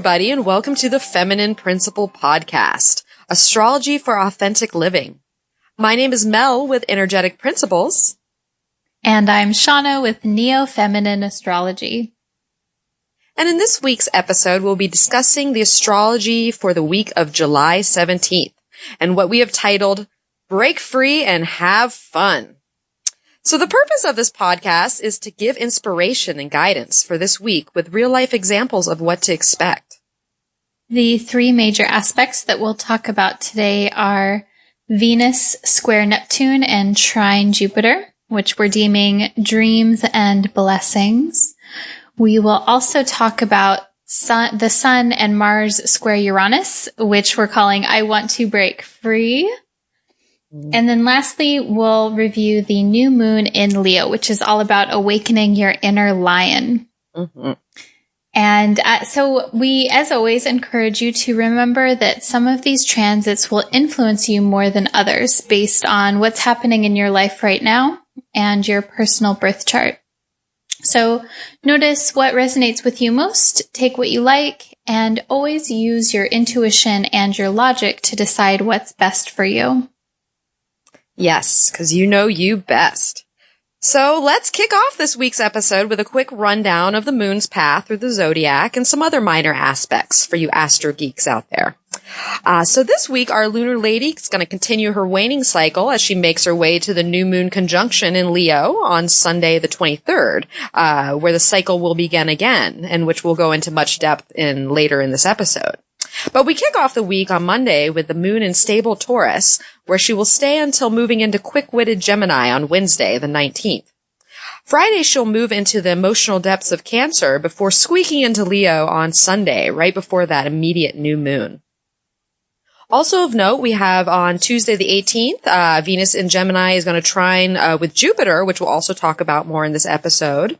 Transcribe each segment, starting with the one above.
everybody, and welcome to the Feminine Principle Podcast, Astrology for Authentic Living. My name is Mel with Energetic Principles. And I'm Shawna with Neo Feminine Astrology. And in this week's episode, we'll be discussing the astrology for the week of July 17th, and what we have titled, Break Free and Have Fun. So the purpose of this podcast is to give inspiration and guidance for this week with real-life examples of what to expect. The three major aspects that we'll talk about today are Venus square Neptune and trine Jupiter, which we're deeming dreams and blessings. We will also talk about the Sun and Mars square Uranus, which we're calling I Want to Break Free. And then lastly, we'll review the new moon in Leo, which is all about awakening your inner lion. Mm-hmm. And so we, as always, encourage you to remember that some of these transits will influence you more than others based on what's happening in your life right now and your personal birth chart. So notice what resonates with you most, take what you like, and always use your intuition and your logic to decide what's best for you. Yes, because you know you best. So let's kick off this week's episode with a quick rundown of the moon's path through the zodiac and some other minor aspects for you astro geeks out there. So this week, our lunar lady is going to continue her waning cycle as she makes her way to the new moon conjunction in Leo on Sunday the 23rd, where the cycle will begin again, and which we'll go into much depth in later in this episode. But we kick off the week on Monday with the moon in stable Taurus, where she will stay until moving into quick-witted Gemini on Wednesday, the 19th. Friday, she'll move into the emotional depths of Cancer before squeaking into Leo on Sunday, right before that immediate new moon. Also of note, we have on Tuesday the 18th, Venus in Gemini is going to trine with Jupiter, which we'll also talk about more in this episode.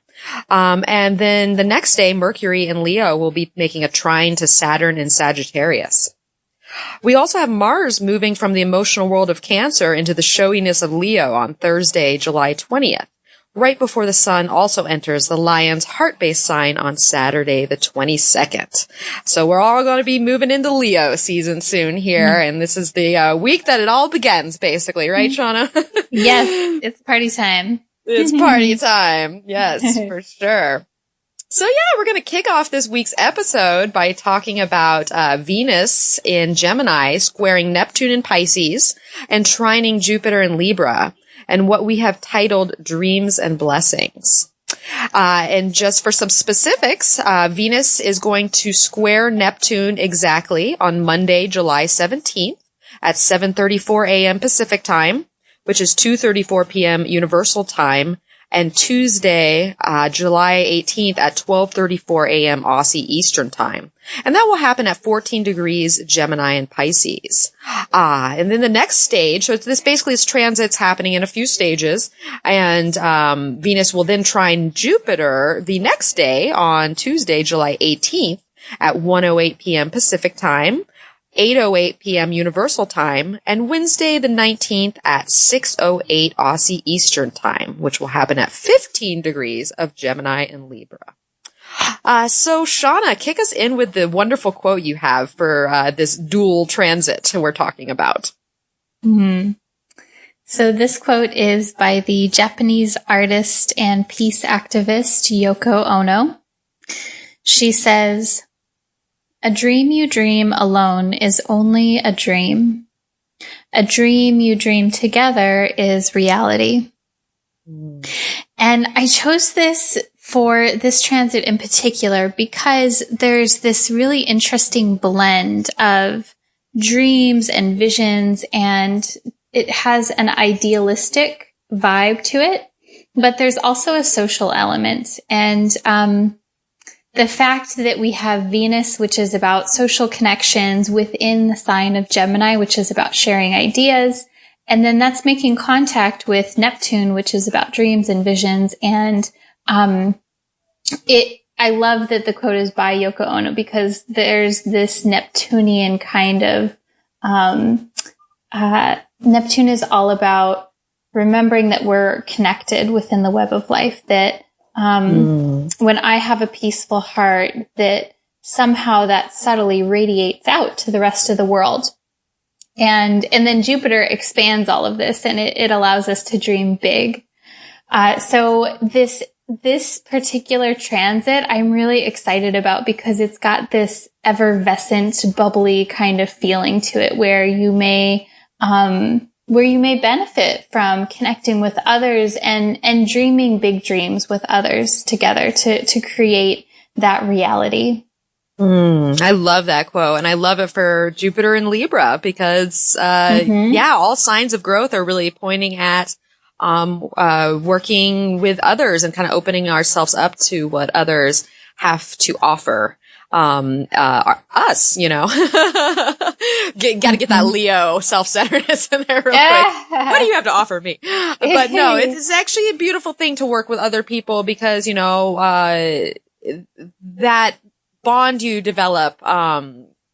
And then the next day, Mercury in Leo will be making a trine to Saturn in Sagittarius. We also have Mars moving from the emotional world of Cancer into the showiness of Leo on Thursday, July 20th, right before the Sun also enters the Lion's heart-based sign on Saturday, the 22nd. So we're all going to be moving into Leo season soon here, and this is the week that it all begins, basically, right, Shawna? Yes, it's party time. It's party time. Yes, for sure. So yeah, we're going to kick off this week's episode by talking about Venus in Gemini squaring Neptune in Pisces and trining Jupiter in Libra, and what we have titled Dreams and Blessings. And just for some specifics, Venus is going to square Neptune exactly on Monday, July 17th at 7:34 a.m. Pacific time, which is 2:34 p.m. Universal Time, and Tuesday, July 18th at 12:34 a.m. Aussie Eastern Time. And that will happen at 14 degrees Gemini and Pisces. And then the next stage, so this basically is transits happening in a few stages, and Venus will then trine Jupiter the next day on Tuesday, July 18th at 1:08 p.m. Pacific Time, 8:08 p.m. Universal Time, and Wednesday the 19th at 6:08 Aussie Eastern Time, which will happen at 15 degrees of Gemini and Libra. So Shawna, kick us in with the wonderful quote you have for this dual transit we're talking about. Mm-hmm. So this quote is by the Japanese artist and peace activist Yoko Ono. She says, "A dream you dream alone is only a dream. A dream you dream together is reality." And I chose this for this transit in particular because there's this really interesting blend of dreams and visions, and it has an idealistic vibe to it, but there's also a social element. And the fact that we have Venus, which is about social connections within the sign of Gemini, which is about sharing ideas, and then that's making contact with Neptune, which is about dreams and visions. And I love that the quote is by Yoko Ono because there's this Neptunian kind of Neptune is all about remembering that we're connected within the web of life, that when I have a peaceful heart, that somehow that subtly radiates out to the rest of the world. And then Jupiter expands all of this, and it allows us to dream big. So this particular transit I'm really excited about because it's got this effervescent, bubbly kind of feeling to it where you may benefit from connecting with others and dreaming big dreams with others together to create that reality. I love that quote, and I love it for Jupiter and Libra because, all signs of growth are really pointing at working with others and kind of opening ourselves up to what others have to offer. Us, you know, gotta get that Leo self-centeredness in there real quick. What do you have to offer me? But no, it's actually a beautiful thing to work with other people because, you know, that bond you develop,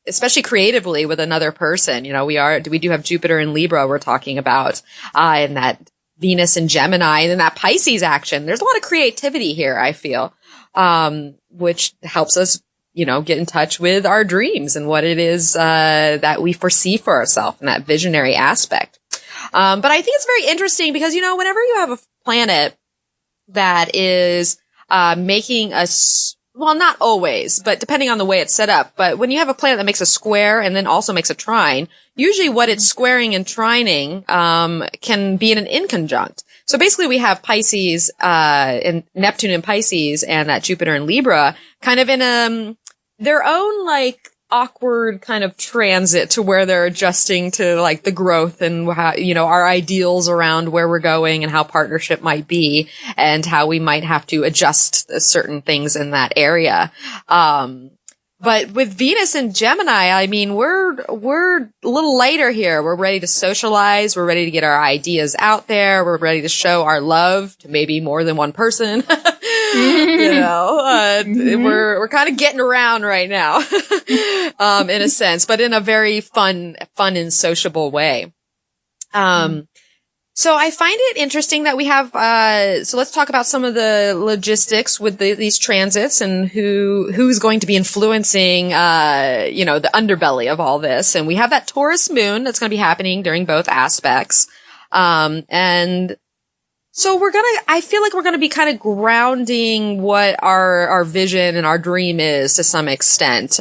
especially creatively with another person. You know, we do have Jupiter and Libra we're talking about, and that Venus and Gemini and then that Pisces action. There's a lot of creativity here, I feel, which helps us, you know, get in touch with our dreams and what it is, that we foresee for ourselves and that visionary aspect. But I think it's very interesting because, you know, whenever you have a planet that is, making us, well, not always, but depending on the way it's set up. But when you have a planet that makes a square and then also makes a trine, usually what it's squaring and trining, can be in an inconjunct. So basically we have Pisces, and Neptune in Pisces and that Jupiter in Libra kind of in, their own like awkward kind of transit to where they're adjusting to like the growth and how, you know, our ideals around where we're going and how partnership might be and how we might have to adjust certain things in that area. But with Venus and Gemini, I mean, we're a little later here. We're ready to socialize. We're ready to get our ideas out there. We're ready to show our love to maybe more than one person. You know, we're kind of getting around right now, in a sense, but in a very fun and sociable way. So I find it interesting that we have, so let's talk about some of the logistics with these transits and who's going to be influencing, you know, the underbelly of all this. And we have that Taurus moon that's going to be happening during both aspects. And so I feel like we're going to be kind of grounding what our vision and our dream is to some extent.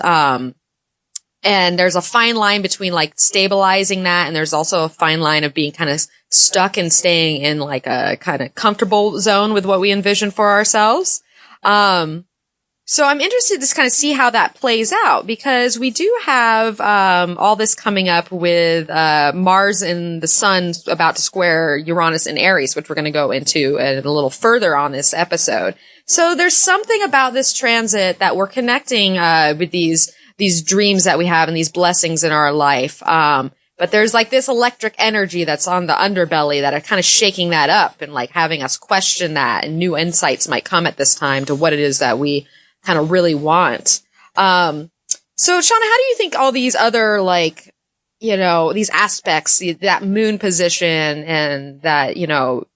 And there's a fine line between like stabilizing that. And there's also a fine line of being kind of stuck and staying in like a kind of comfortable zone with what we envision for ourselves. So I'm interested to kind of see how that plays out because we do have, all this coming up with, Mars and the Sun about to square Uranus and Aries, which we're going to go into a little further on this episode. So there's something about this transit that we're connecting, with these dreams that we have and these blessings in our life. But there's like this electric energy that's on the underbelly that are kind of shaking that up and like having us question that, and new insights might come at this time to what it is that we kind of really want. So Shawna, how do you think all these other like, you know, these aspects, that moon position and that, you know,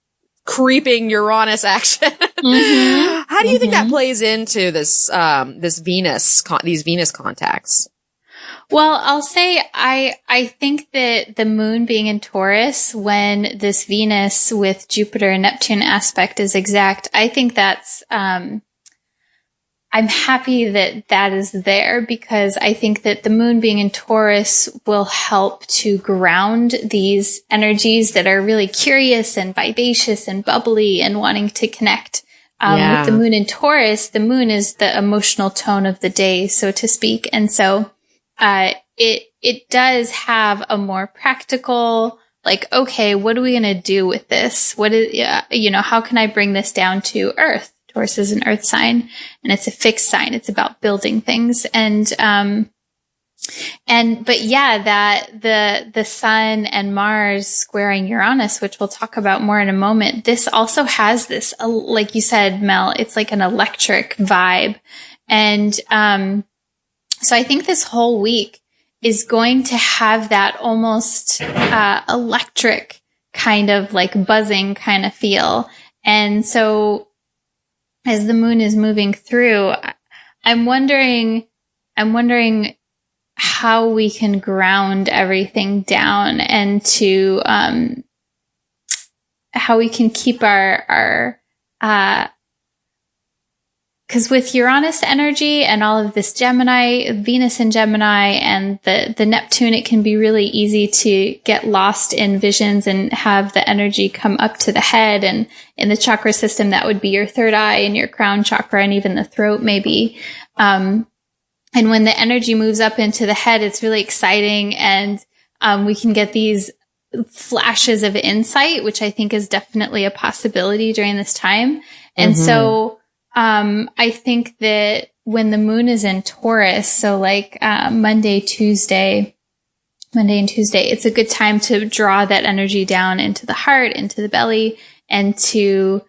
creeping Uranus action, how do you think that plays into this, these Venus contacts? Well, I'll say I think that the moon being in Taurus when this Venus with Jupiter and Neptune aspect is exact, I think that's, I'm happy that is there because I think that the moon being in Taurus will help to ground these energies that are really curious and vivacious and bubbly and wanting to connect. With the moon in Taurus, the moon is the emotional tone of the day, so to speak. And so it does have a more practical, like, okay, what are we going to do with this? What is, you know, how can I bring this down to Earth? Taurus is an Earth sign and it's a fixed sign. It's about building things. But yeah, that the Sun and Mars squaring Uranus, which we'll talk about more in a moment. This also has this, like you said, Mel, it's like an electric vibe. And, so I think this whole week is going to have that almost electric kind of like buzzing kind of feel. And so as the moon is moving through, I'm wondering I'm wondering how we can ground everything down and to how we can keep our because with Uranus energy and all of this Gemini, Venus in Gemini, and the Neptune, it can be really easy to get lost in visions and have the energy come up to the head. And in the chakra system, that would be your third eye and your crown chakra and even the throat maybe. And when the energy moves up into the head, it's really exciting. And we can get these flashes of insight, which I think is definitely a possibility during this time. And so I think that when the moon is in Taurus, so like Monday and Tuesday, it's a good time to draw that energy down into the heart, into the belly, and to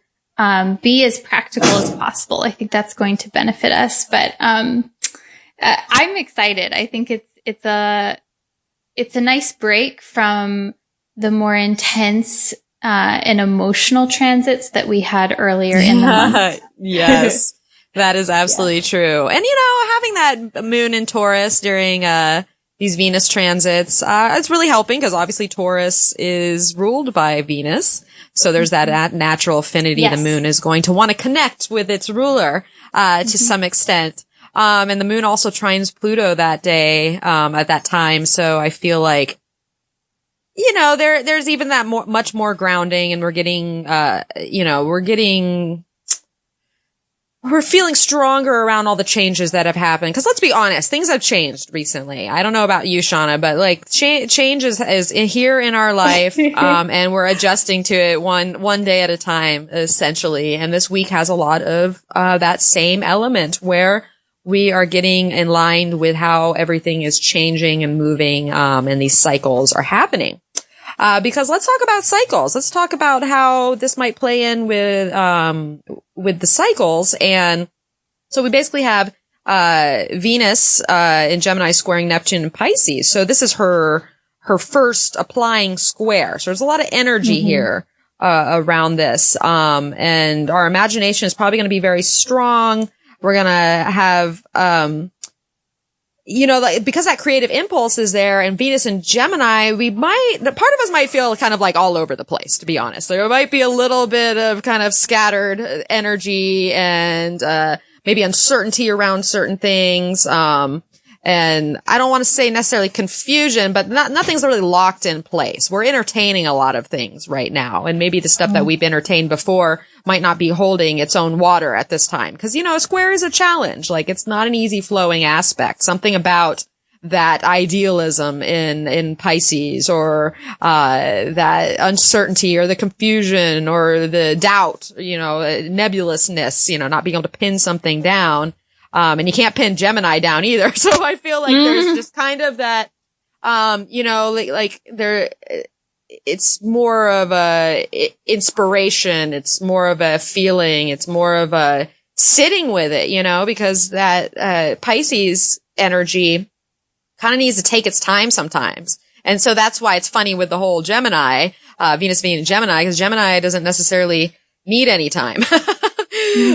be as practical as possible. I think that's going to benefit us. But I'm excited. I think it's a nice break from the more intense and emotional transits that we had earlier in the month. Yes, that is absolutely true. And, having that moon in Taurus during these Venus transits, it's really helping because obviously Taurus is ruled by Venus. So there's that natural affinity. Yes. The moon is going to want to connect with its ruler to some extent. And the moon also trines Pluto that day at that time. So I feel like, there's even that much more grounding, and we're getting, we're feeling stronger around all the changes that have happened. Cause let's be honest, things have changed recently. I don't know about you, Shawna, but like change is here in our life. And we're adjusting to it one day at a time, essentially. And this week has a lot of, that same element where we are getting in line with how everything is changing and moving, and these cycles are happening. Because let's talk about cycles. Let's talk about how this might play in with the cycles. And so we basically have, Venus, in Gemini squaring Neptune in Pisces. So this is her first applying square. So there's a lot of energy here, around this. And our imagination is probably going to be very strong. We're going to have, because that creative impulse is there, and Venus and Gemini, part of us might feel kind of like all over the place, to be honest. There might be a little bit of kind of scattered energy and, maybe uncertainty around certain things. And I don't want to say necessarily confusion, but nothing's really locked in place. We're entertaining a lot of things right now. And maybe the stuff that we've entertained before might not be holding its own water at this time. Cause, a square is a challenge. Like, it's not an easy flowing aspect. Something about that idealism in Pisces, or, that uncertainty or the confusion or the doubt, nebulousness, not being able to pin something down. And you can't pin Gemini down either. So I feel like there's just kind of that, it's more of a inspiration. It's more of a feeling. It's more of a sitting with it, because that, Pisces energy kind of needs to take its time sometimes. And so that's why it's funny with the whole Gemini, Venus being in Gemini, because Gemini doesn't necessarily need any time.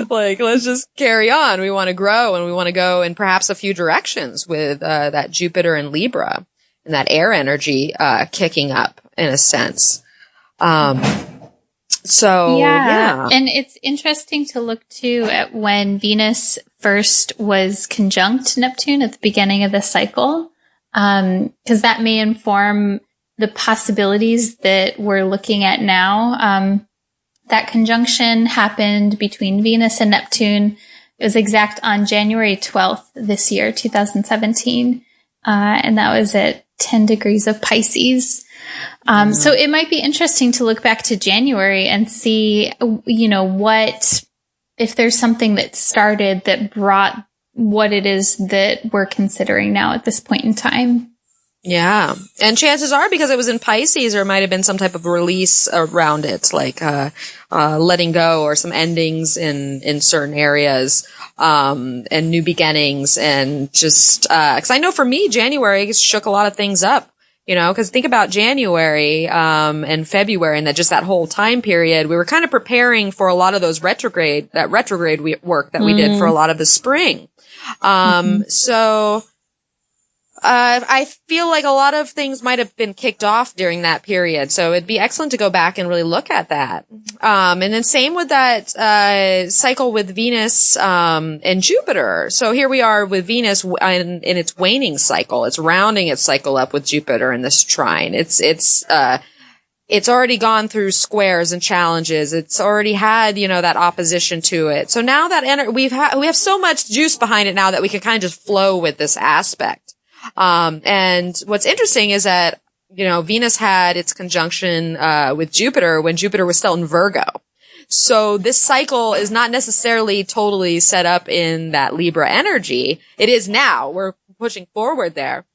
Like, let's just carry on. We want to grow, and we want to go in perhaps a few directions with, that Jupiter and Libra and that air energy, kicking up in a sense. So yeah. And it's interesting to look too at when Venus first was conjunct Neptune at the beginning of the cycle. Cause that may inform the possibilities that we're looking at now. That conjunction happened between Venus and Neptune. It was exact on January 12th this year, 2017. And that was at 10 degrees of Pisces. So it might be interesting to look back to January and see, if there's something that started that brought what it is that we're considering now at this point in time. Yeah. And chances are, because it was in Pisces, there might have been some type of release around it, like, letting go, or some endings in certain areas, and new beginnings, and just, cause I know for me, January shook a lot of things up, cause think about January, and February, and that whole time period, we were kind of preparing for a lot of those retrograde work that we did for a lot of the spring. So I feel like a lot of things might have been kicked off during that period. So it'd be excellent to go back and really look at that. And then same with that cycle with Venus and Jupiter. So here we are with Venus in its waning cycle. It's rounding its cycle up with Jupiter in this trine. It's already gone through squares and challenges. It's already had, that opposition to it. So now that we have so much juice behind it now that we can kind of just flow with this aspect. And what's interesting is that, Venus had its conjunction, with Jupiter when Jupiter was still in Virgo. So this cycle is not necessarily totally set up in that Libra energy. It is now. We're pushing forward there.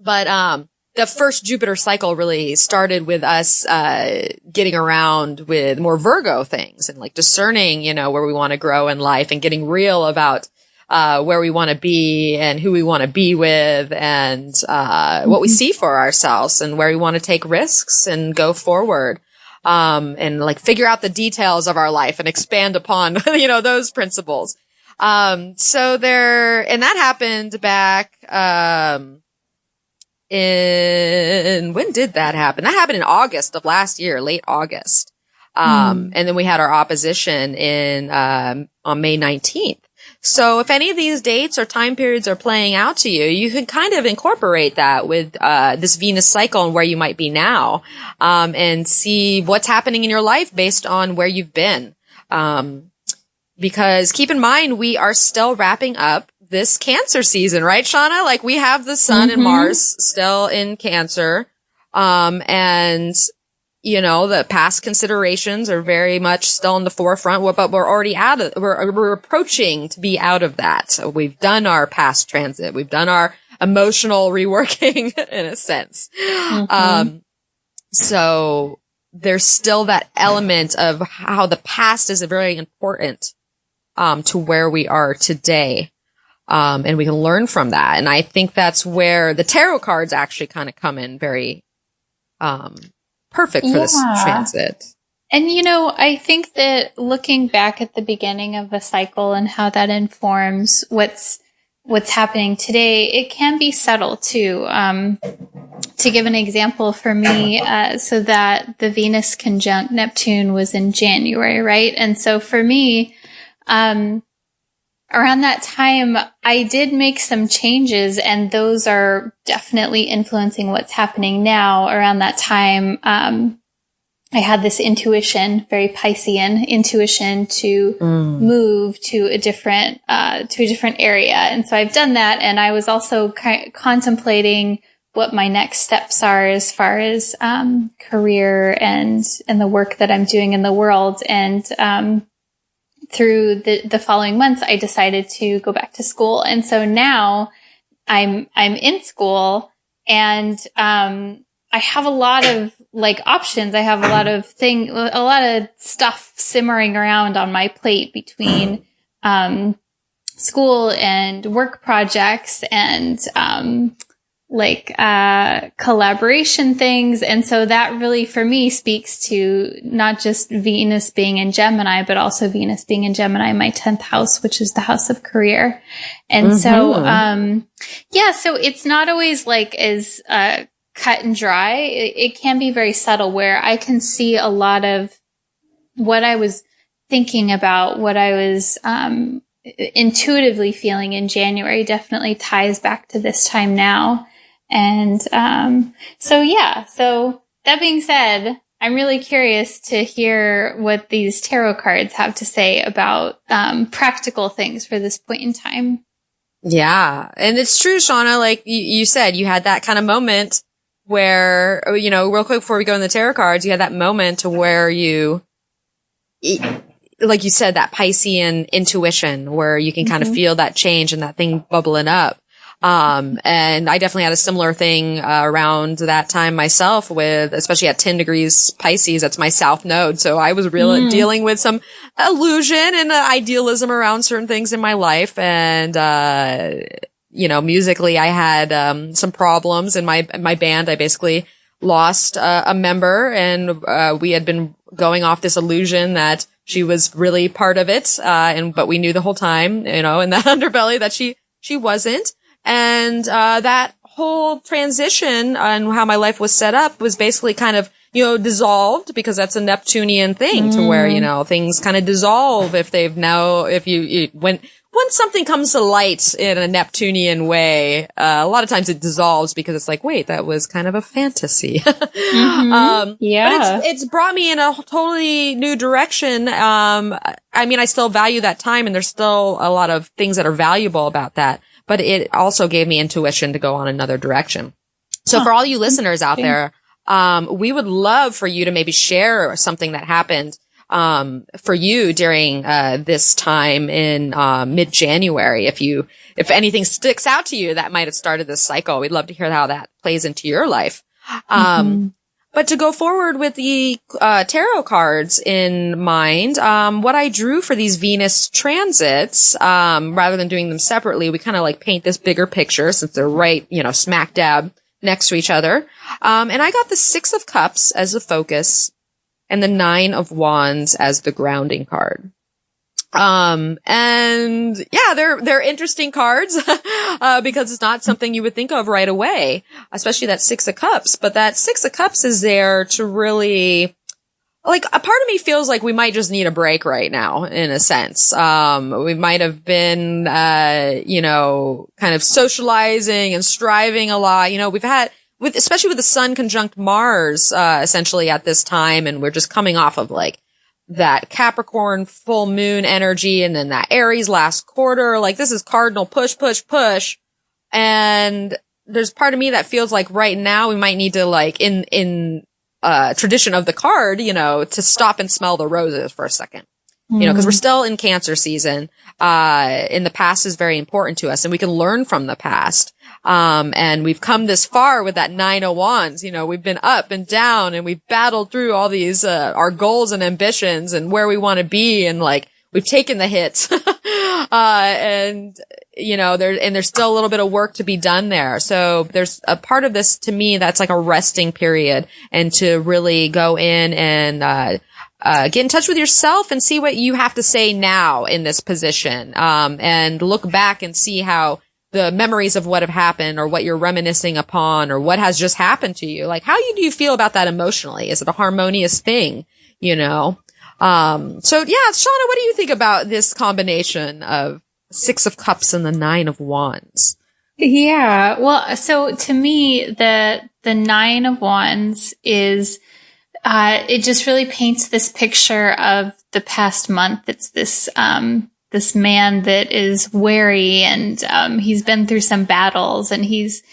But, the first Jupiter cycle really started with us, getting around with more Virgo things and like discerning, where we want to grow in life and getting real about where we want to be and who we want to be with and what we see for ourselves and where we want to take risks and go forward and like figure out the details of our life and expand upon those principles. And that happened back when did that happen? That happened in August of last year, late August. And then we had our opposition on May 19th. So if any of these dates or time periods are playing out to you, you can kind of incorporate that with this Venus cycle and where you might be now, and see what's happening in your life based on where you've been. Because keep in mind, we are still wrapping up this Cancer season, right, Shawna? Like we have the Sun and Mars still in Cancer, and the past considerations are very much still in the forefront, but we're already we're approaching to be out of that. So we've done our past transit. We've done our emotional reworking in a sense. So there's still that element of how the past is very important, to where we are today. And we can learn from that. And I think that's where the tarot cards actually kind of come in very, perfect for this transit. And, I think that looking back at the beginning of a cycle and how that informs what's happening today, it can be subtle too. To give an example for me, so that the Venus conjunct Neptune was in January, right? And so for me, around that time, I did make some changes, and those are definitely influencing what's happening now. Around that time, I had this intuition, very Piscean intuition, to move to a different area. And so I've done that, and I was also contemplating what my next steps are as far as career and the work that I'm doing in the world. And through the following months, I decided to go back to school. And so now I'm in school, and I have a lot of options. I have a lot of stuff simmering around on my plate between school and work projects and collaboration things. And so that really, for me, speaks to not just Venus being in Gemini, but also Venus being in Gemini, my 10th house, which is the house of career. And so it's not always as cut and dry. It can be very subtle, where I can see a lot of what I was thinking about, what I was intuitively feeling in January definitely ties back to this time now. And so that being said, I'm really curious to hear what these tarot cards have to say about practical things for this point in time. Yeah. And it's true, Shawna, like you said, you had that kind of moment where, real quick before we go in the tarot cards, you had that moment to where you, like you said, that Piscean intuition where you can kind of feel that change and that thing bubbling up. And I definitely had a similar thing around that time myself, with especially at 10 degrees Pisces. That's my south node. So I was really dealing with some illusion and idealism around certain things in my life. And, musically, I had some problems in my band. I basically lost a member, and we had been going off this illusion that she was really part of it. But we knew the whole time, in that underbelly that she she wasn't. And, that whole transition and how my life was set up was basically kind of, dissolved, because that's a Neptunian thing to where, things kind of dissolve if when something comes to light in a Neptunian way, a lot of times it dissolves because it's like, wait, that was kind of a fantasy. Yeah. But it's brought me in a totally new direction. I still value that time, and there's still a lot of things that are valuable about that, but it also gave me intuition to go on another direction. So for all you listeners out there, we would love for you to maybe share something that happened for you during this time in mid-January. If anything sticks out to you that might have started this cycle, we'd love to hear how that plays into your life. But to go forward with the tarot cards in mind, what I drew for these Venus transits, rather than doing them separately, we kind of like paint this bigger picture since they're right, smack dab next to each other. And I got the Six of Cups as the focus and the Nine of Wands as the grounding card. And yeah, they're interesting cards, because it's not something you would think of right away, especially that Six of Cups. But that Six of Cups is there to really, like, a part of me feels like we might just need a break right now, in a sense. We might have been, kind of socializing and striving a lot. We've had, especially with the Sun conjunct Mars, essentially at this time, and we're just coming off of like that Capricorn full moon energy, and then that Aries last quarter. Like, this is cardinal push, push, push. And there's part of me that feels like right now we might need to, like, in tradition of the card, to stop and smell the roses for a second. Because we're still in Cancer season. And the past is very important to us, and we can learn from the past. And we've come this far with that Nine of Wands. We've been up and down, and we've battled through all these, our goals and ambitions and where we want to be. And like, we've taken the hits. There's still a little bit of work to be done there. So there's a part of this to me that's like a resting period, and to really go in and, get in touch with yourself and see what you have to say now in this position. And look back and see how the memories of what have happened, or what you're reminiscing upon, or what has just happened to you. Like, do you feel about that emotionally? Is it a harmonious thing? So yeah, Shawna, what do you think about this combination of Six of Cups and the Nine of Wands? Yeah. Well, so to me, the Nine of Wands is, it just really paints this picture of the past month. It's this man that is wary, and he's been through some battles, and he's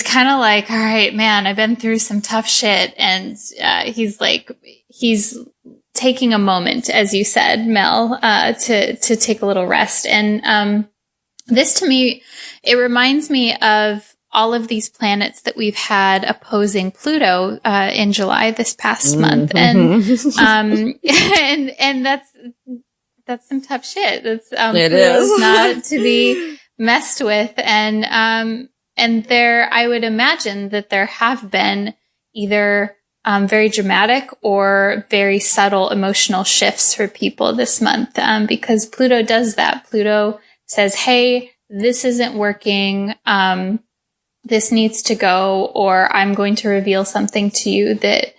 kind of like, all right, man, I've been through some tough shit. And he's taking a moment, as you said, Mel, to take a little rest. And this, to me, it reminds me of all of these planets that we've had opposing Pluto in July this past month. And and that's some tough shit. That's it Pluto's is not to be messed with. And there, I would imagine that there have been either very dramatic or very subtle emotional shifts for people this month, because Pluto does that. Pluto says, hey, this isn't working. This needs to go, or I'm going to reveal something to you that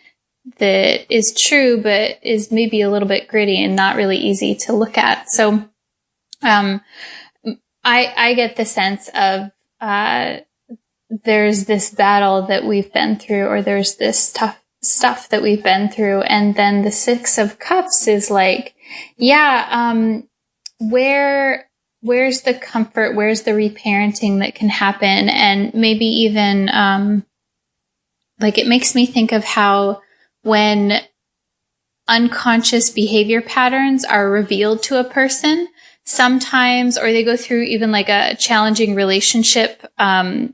is true, but is maybe a little bit gritty and not really easy to look at. So, I get the sense of, there's this battle that we've been through, or there's this tough stuff that we've been through. And then the Six of Cups is like, yeah, where's the comfort? Where's the reparenting that can happen? And maybe even, like, it makes me think of how when unconscious behavior patterns are revealed to a person sometimes, or they go through even like a challenging relationship, dynamic,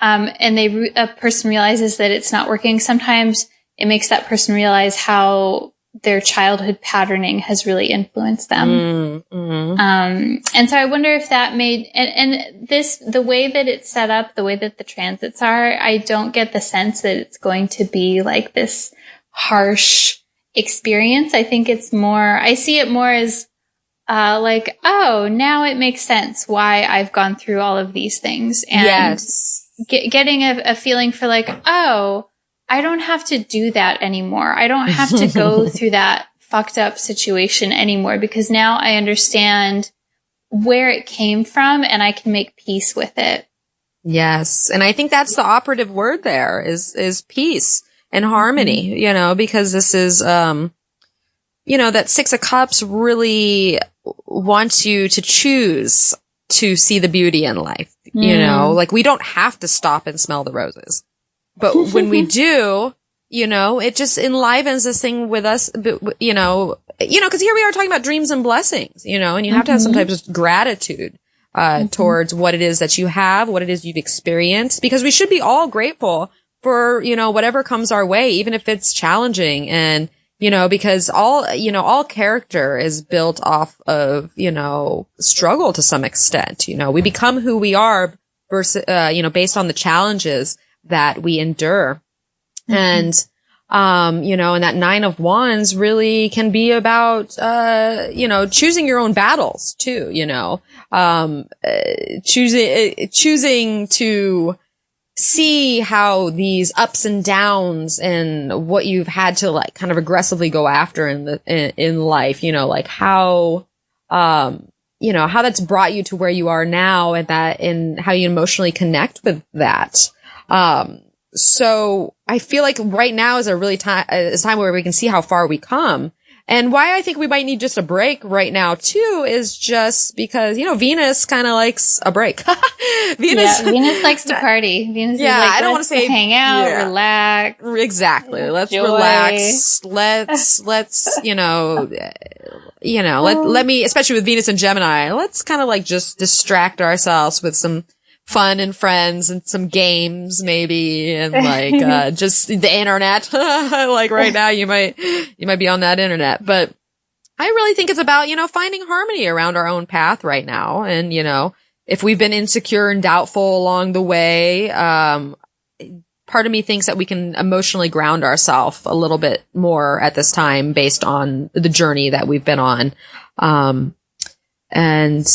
and a person realizes that it's not working. Sometimes it makes that person realize how their childhood patterning has really influenced them. And so I wonder if that made, and this, the way that it's set up, the way that the transits are, I don't get the sense that it's going to be like this harsh experience. I think it's more, I see it more as like, oh, now it makes sense why I've gone through all of these things. And getting a feeling for like, oh, I don't have to do that anymore. I don't have to go through that fucked up situation anymore, because now I understand where it came from and I can make peace with it. Yes. And I think that's the operative word there is peace and harmony, you know, because this is, you know, that Six of Cups really wants you to choose to see the beauty in life. You know, like we don't have to stop and smell the roses, but when we do, you know, it just enlivens this thing with us, you know, cause here we are talking about dreams and blessings, you know, and you have to have some type of gratitude, towards what it is that you have, what it is you've experienced, because we should be all grateful for, you know, whatever comes our way, even if it's challenging. And, you know, because all character is built off of, you know, struggle to some extent. You know, we become who we are versus, you know, based on the challenges that we endure. And, you know, and that Nine of Wands really can be about, you know, choosing your own battles too, you know, choosing to see how these ups and downs and what you've had to like kind of aggressively go after in life, you know, like how, you know, how that's brought you to where you are now, and how you emotionally connect with that. So I feel like right now is a time where we can see how far we come. And why I think we might need just a break right now too is just because, you know, Venus kind of likes a break. Venus likes to party. Venus is like, I don't want to say hang out, relax. Exactly. Let's relax. Let's, you know, let me, especially with Venus and Gemini, let's kind of like just distract ourselves with some fun and friends and some games maybe, and like just the internet. Like right now you might be on that internet, but I really think it's about, you know, finding harmony around our own path right now. And, you know, if we've been insecure and doubtful along the way, part of me thinks that we can emotionally ground ourselves a little bit more at this time based on the journey that we've been on. And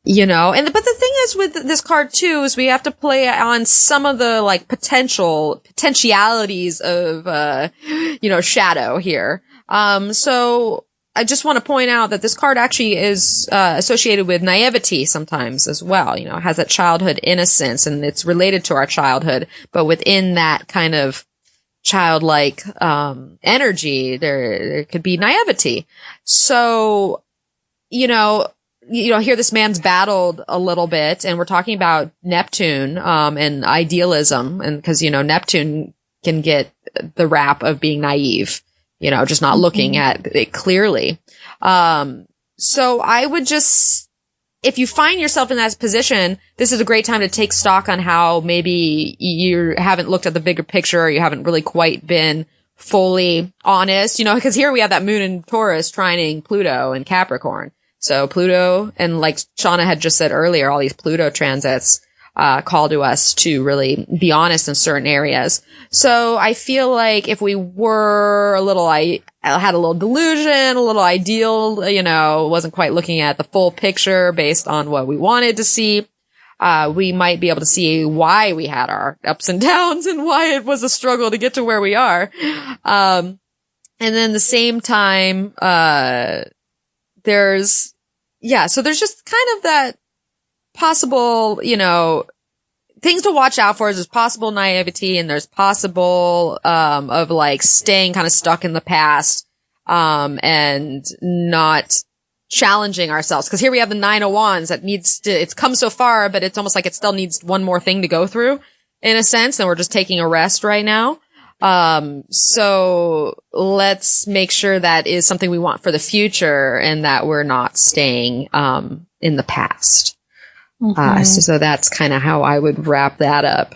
you know, but the thing is with this card too, is we have to play on some of the like potentialities of, you know, shadow here. So I just want to point out that this card actually is, associated with naivety sometimes as well. You know, it has that childhood innocence, and it's related to our childhood, but within that kind of childlike, energy, there could be naivety. So, you know, here this man's battled a little bit, and we're talking about Neptune, and idealism, and because, you know, Neptune can get the rap of being naive, you know, just not looking at it clearly. So I would just, if you find yourself in that position, this is a great time to take stock on how maybe you haven't looked at the bigger picture, or you haven't really quite been fully honest, you know, because here we have that moon in Taurus trining Pluto and Capricorn. So Pluto, and like Shawna had just said earlier, all these Pluto transits, call to us to really be honest in certain areas. So I feel like if we were I had a little delusion, a little ideal, you know, wasn't quite looking at the full picture based on what we wanted to see, we might be able to see why we had our ups and downs and why it was a struggle to get to where we are. And then the same time, so there's just kind of that possible, you know, things to watch out for. There's possible naivety, and there's possible, of like staying kind of stuck in the past, and not challenging ourselves. Cause here we have the Nine of Wands that it's come so far, but it's almost like it still needs one more thing to go through in a sense. And we're just taking a rest right now. So let's make sure that is something we want for the future, and that we're not staying, in the past. So that's kind of how I would wrap that up.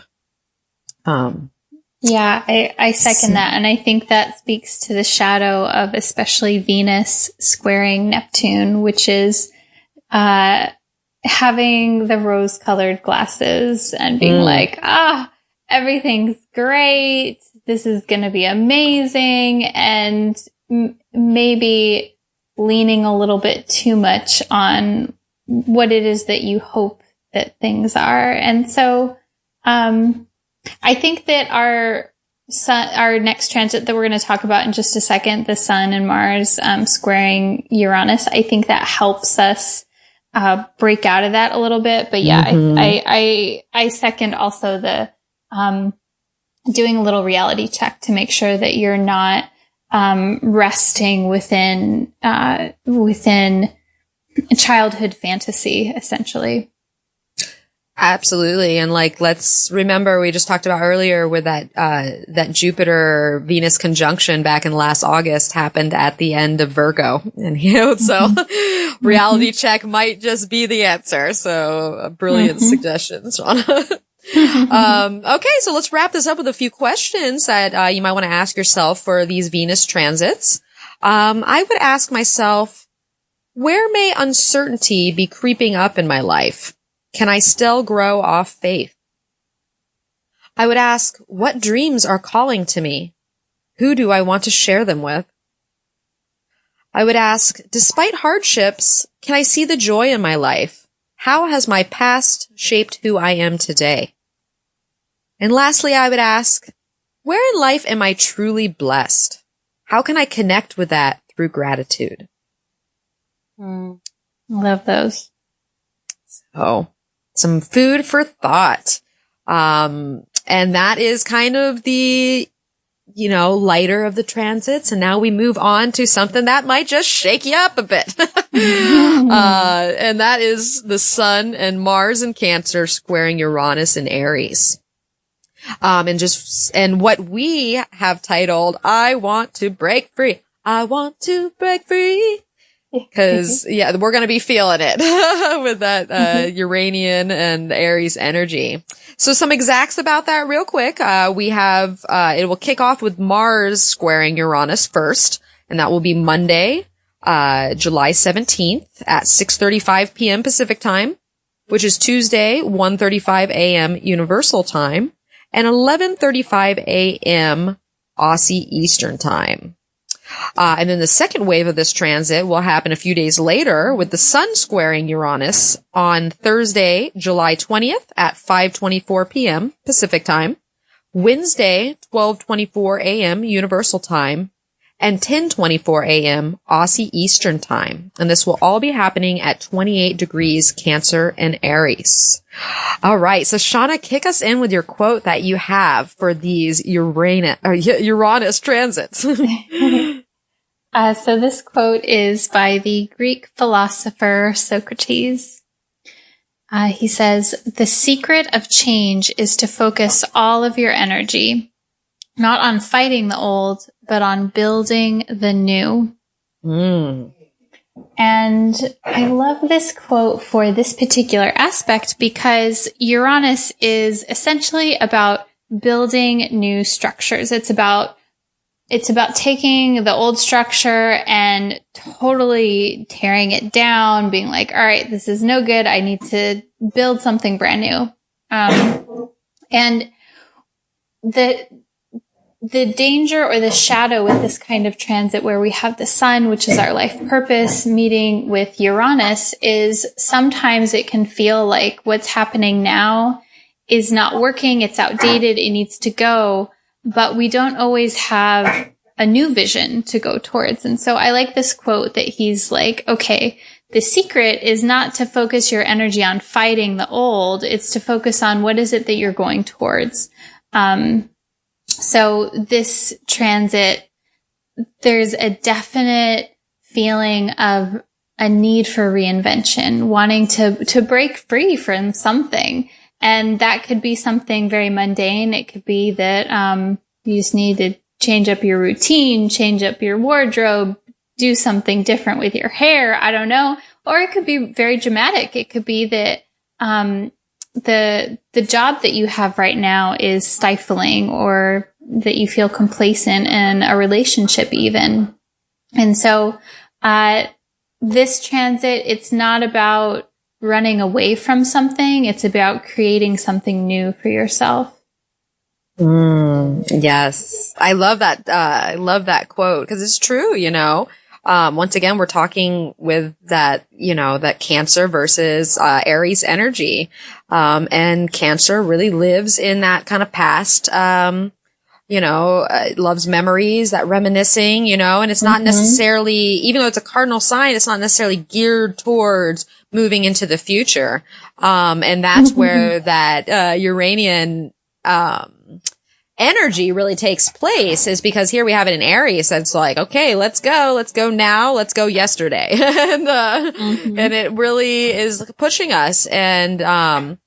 Yeah, I second that. And I think that speaks to the shadow of especially Venus squaring Neptune, which is, having the rose colored glasses and being like, everything's great. This is going to be amazing. And maybe leaning a little bit too much on what it is that you hope that things are. And so, I think that our next transit that we're going to talk about in just a second, the Sun and Mars, squaring Uranus, I think that helps us, break out of that a little bit. But yeah, I second also the, doing a little reality check to make sure that you're not, resting within childhood fantasy, essentially. Absolutely. And like, let's remember, we just talked about earlier with that Jupiter Venus conjunction back in last August happened at the end of Virgo. And, so reality check might just be the answer. So a brilliant suggestion, Shawna. Okay. So let's wrap this up with a few questions that, you might want to ask yourself for these Venus transits. I would ask myself, where may uncertainty be creeping up in my life? Can I still grow off faith? I would ask, what dreams are calling to me? Who do I want to share them with? I would ask, despite hardships, can I see the joy in my life? How has my past shaped who I am today? And lastly, I would ask, where in life am I truly blessed? How can I connect with that through gratitude? Love those. So, some food for thought. And that is kind of the, lighter of the transits. And now we move on to something that might just shake you up a bit. And that is the Sun and Mars in Cancer squaring Uranus in Aries. And what we have titled, I want to break free. I want to break free. Cause we're going to be feeling it with that, Uranian and Aries energy. So some exacts about that real quick. We have, it will kick off with Mars squaring Uranus first, and that will be Monday, July 17th at 6:35 p.m. Pacific time, which is Tuesday, 1:35 a.m. Universal time, and 11:35 a.m. Aussie Eastern time. And then the second wave of this transit will happen a few days later with the Sun squaring Uranus on Thursday, July 20th at 5:24 p.m. Pacific time, Wednesday, 12:24 a.m. Universal time, and 10:24 a.m. Aussie Eastern time. And this will all be happening at 28 degrees Cancer and Aries. All right. So Shawna, kick us in with your quote that you have for these Uranus transits. So this quote is by the Greek philosopher Socrates. He says, "The secret of change is to focus all of your energy, not on fighting the old, but on building the new." And I love this quote for this particular aspect because Uranus is essentially about building new structures. It's about taking the old structure and totally tearing it down, being like, all right, this is no good. I need to build something brand new. And the danger or the shadow with this kind of transit where we have the Sun, which is our life purpose, meeting with Uranus, is sometimes it can feel like what's happening now is not working. It's outdated. It needs to go. But we don't always have a new vision to go towards. And so I like this quote that he's like, okay, the secret is not to focus your energy on fighting the old. It's to focus on what is it that you're going towards. So this transit, there's a definite feeling of a need for reinvention, wanting to break free from something. And that could be something very mundane. It could be that you just need to change up your routine, change up your wardrobe, do something different with your hair. I don't know. Or it could be very dramatic. It could be that the job that you have right now is stifling, or that you feel complacent in a relationship even. And so this transit, it's not about running away from something. It's about creating something new for yourself. Yes. I love that. I love that quote because it's true. once again, we're talking with that, that Cancer versus Aries energy. And Cancer really lives in that kind of past, loves memories, that reminiscing, and it's not necessarily, even though it's a cardinal sign, it's not necessarily geared towards moving into the future. And that's where that, Uranian, energy really takes place, is because here we have it in Aries. That's like, okay, let's go now, let's go yesterday. And it really is pushing us. And,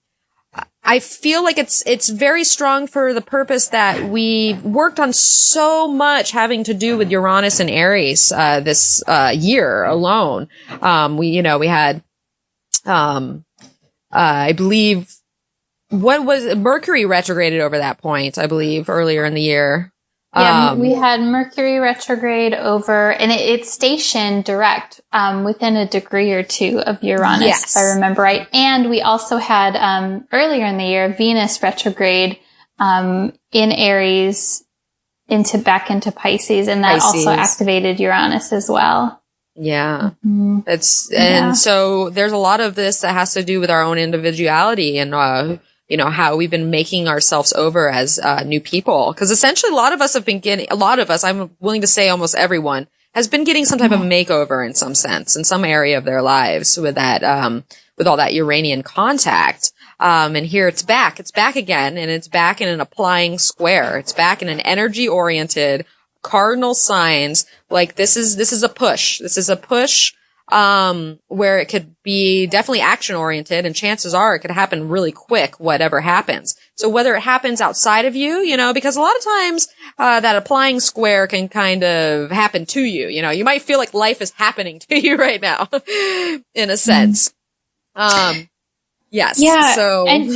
I feel like it's very strong for the purpose that we worked on so much having to do with Uranus and Aries, this, year alone. We had, I believe, what was Mercury retrograded over that point, I believe, earlier in the year. Yeah, we had Mercury retrograde over, and it's stationed direct within a degree or two of Uranus, if I remember right. And we also had earlier in the year Venus retrograde in Aries back into Pisces, and that also activated Uranus as well. Yeah, and so there's a lot of this that has to do with our own individuality and how we've been making ourselves over as new people. Because essentially a lot of us, I'm willing to say almost everyone, has been getting some type of makeover in some sense, in some area of their lives with that, with all that Uranian contact. And here it's back again, and it's back in an applying square. It's back in an energy oriented cardinal signs. Like this is a push. This is a push where it could be definitely action oriented, and chances are it could happen really quick, whatever happens. So whether it happens outside of you, because a lot of times, that applying square can kind of happen to you. You might feel like life is happening to you right now, in a sense. Yes. Yeah. So, and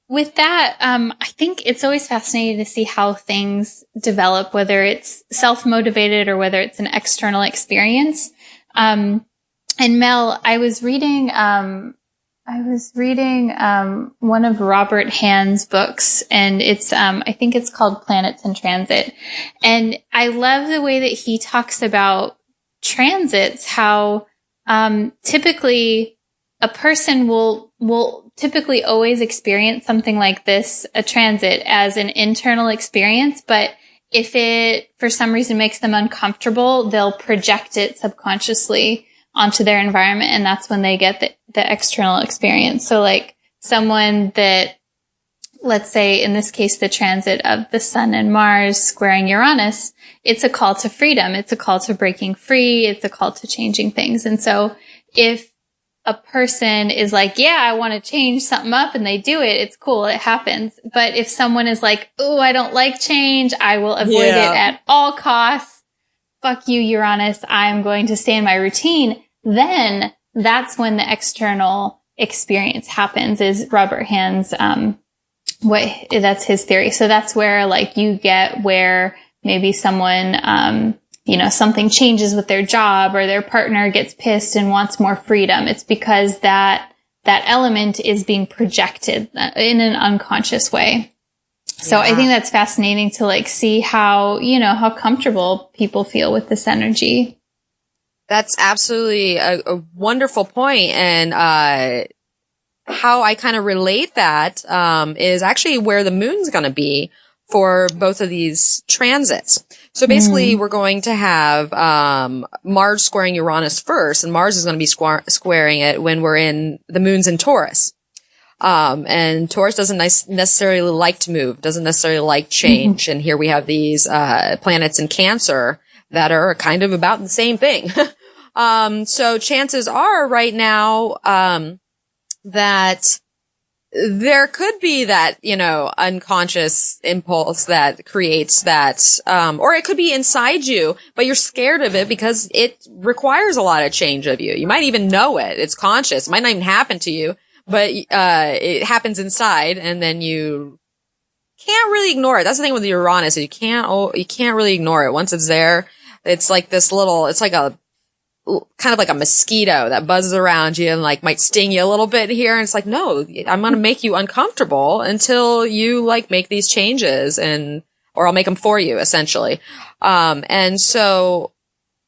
with that, I think it's always fascinating to see how things develop, whether it's self-motivated or whether it's an external experience. And Mel, I was reading one of Robert Hand's books, and it's, I think it's called Planets in Transit. And I love the way that he talks about transits, how, typically a person will typically always experience something like this, a transit, as an internal experience. But if it, for some reason, makes them uncomfortable, they'll project it subconsciously onto their environment, and that's when they get the external experience. So like someone that, let's say in this case, the transit of the Sun and Mars squaring Uranus, it's a call to freedom. It's a call to breaking free. It's a call to changing things. And so if a person is like, yeah, I want to change something up, and they do it, it's cool. It happens. But if someone is like, oh, I don't like change, I will avoid it at all costs. Fuck you, Uranus. I'm going to stay in my routine. Then that's when the external experience happens, is Robert Hand's, that's his theory. So that's where like you get where maybe someone, something changes with their job, or their partner gets pissed and wants more freedom. It's because that element is being projected in an unconscious way. So I think that's fascinating to like see how, how comfortable people feel with this energy. That's absolutely a wonderful point. And, how I kind of relate that, is actually where the moon's going to be for both of these transits. So basically we're going to have, Mars squaring Uranus first, and Mars is going to be squaring it when the moon's in Taurus. And Taurus doesn't necessarily like to move, doesn't necessarily like change. And here we have these, planets in Cancer that are kind of about the same thing. So chances are right now, that there could be that, unconscious impulse that creates that, or it could be inside you, but you're scared of it because it requires a lot of change of you. You might even know it. It's conscious. It might not even happen to you, but, it happens inside, and then you can't really ignore it. That's the thing with Uranus. You can't really ignore it. Once it's there, it's like it's like kind of like a mosquito that buzzes around you and like might sting you a little bit here. And it's like, no, I'm going to make you uncomfortable until you like make these changes, or I'll make them for you, essentially. And so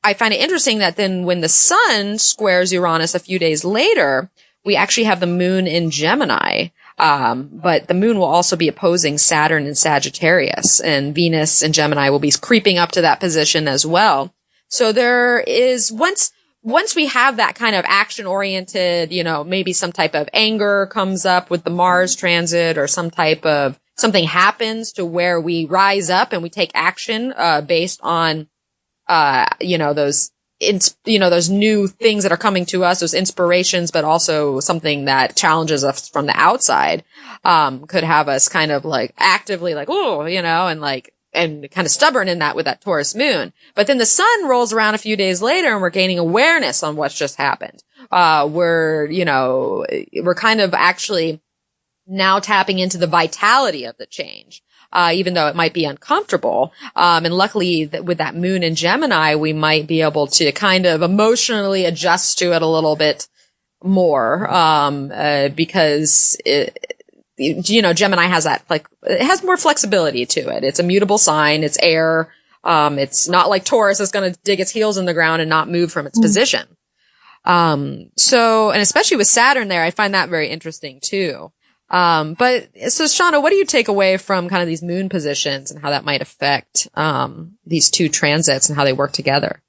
I find it interesting that then when the sun squares Uranus a few days later, we actually have the moon in Gemini. But the moon will also be opposing Saturn in Sagittarius, and Venus in Gemini will be creeping up to that position as well. So there is, once we have that kind of action oriented, maybe some type of anger comes up with the Mars transit, or some type of something happens to where we rise up and we take action, based on, those new things that are coming to us, those inspirations, but also something that challenges us from the outside, could have us kind of like actively like, and kind of stubborn in that with that Taurus moon. But then the sun rolls around a few days later and we're gaining awareness on what's just happened. We're kind of actually now tapping into the vitality of the change. Even though it might be uncomfortable. And luckily with that moon in Gemini, we might be able to kind of emotionally adjust to it a little bit more, because Gemini has that, like, it has more flexibility to it. It's a mutable sign. It's air. It's not like Taurus is going to dig its heels in the ground and not move from its position. And especially with Saturn there, I find that very interesting too. But so Shawna, what do you take away from kind of these moon positions and how that might affect, these two transits and how they work together?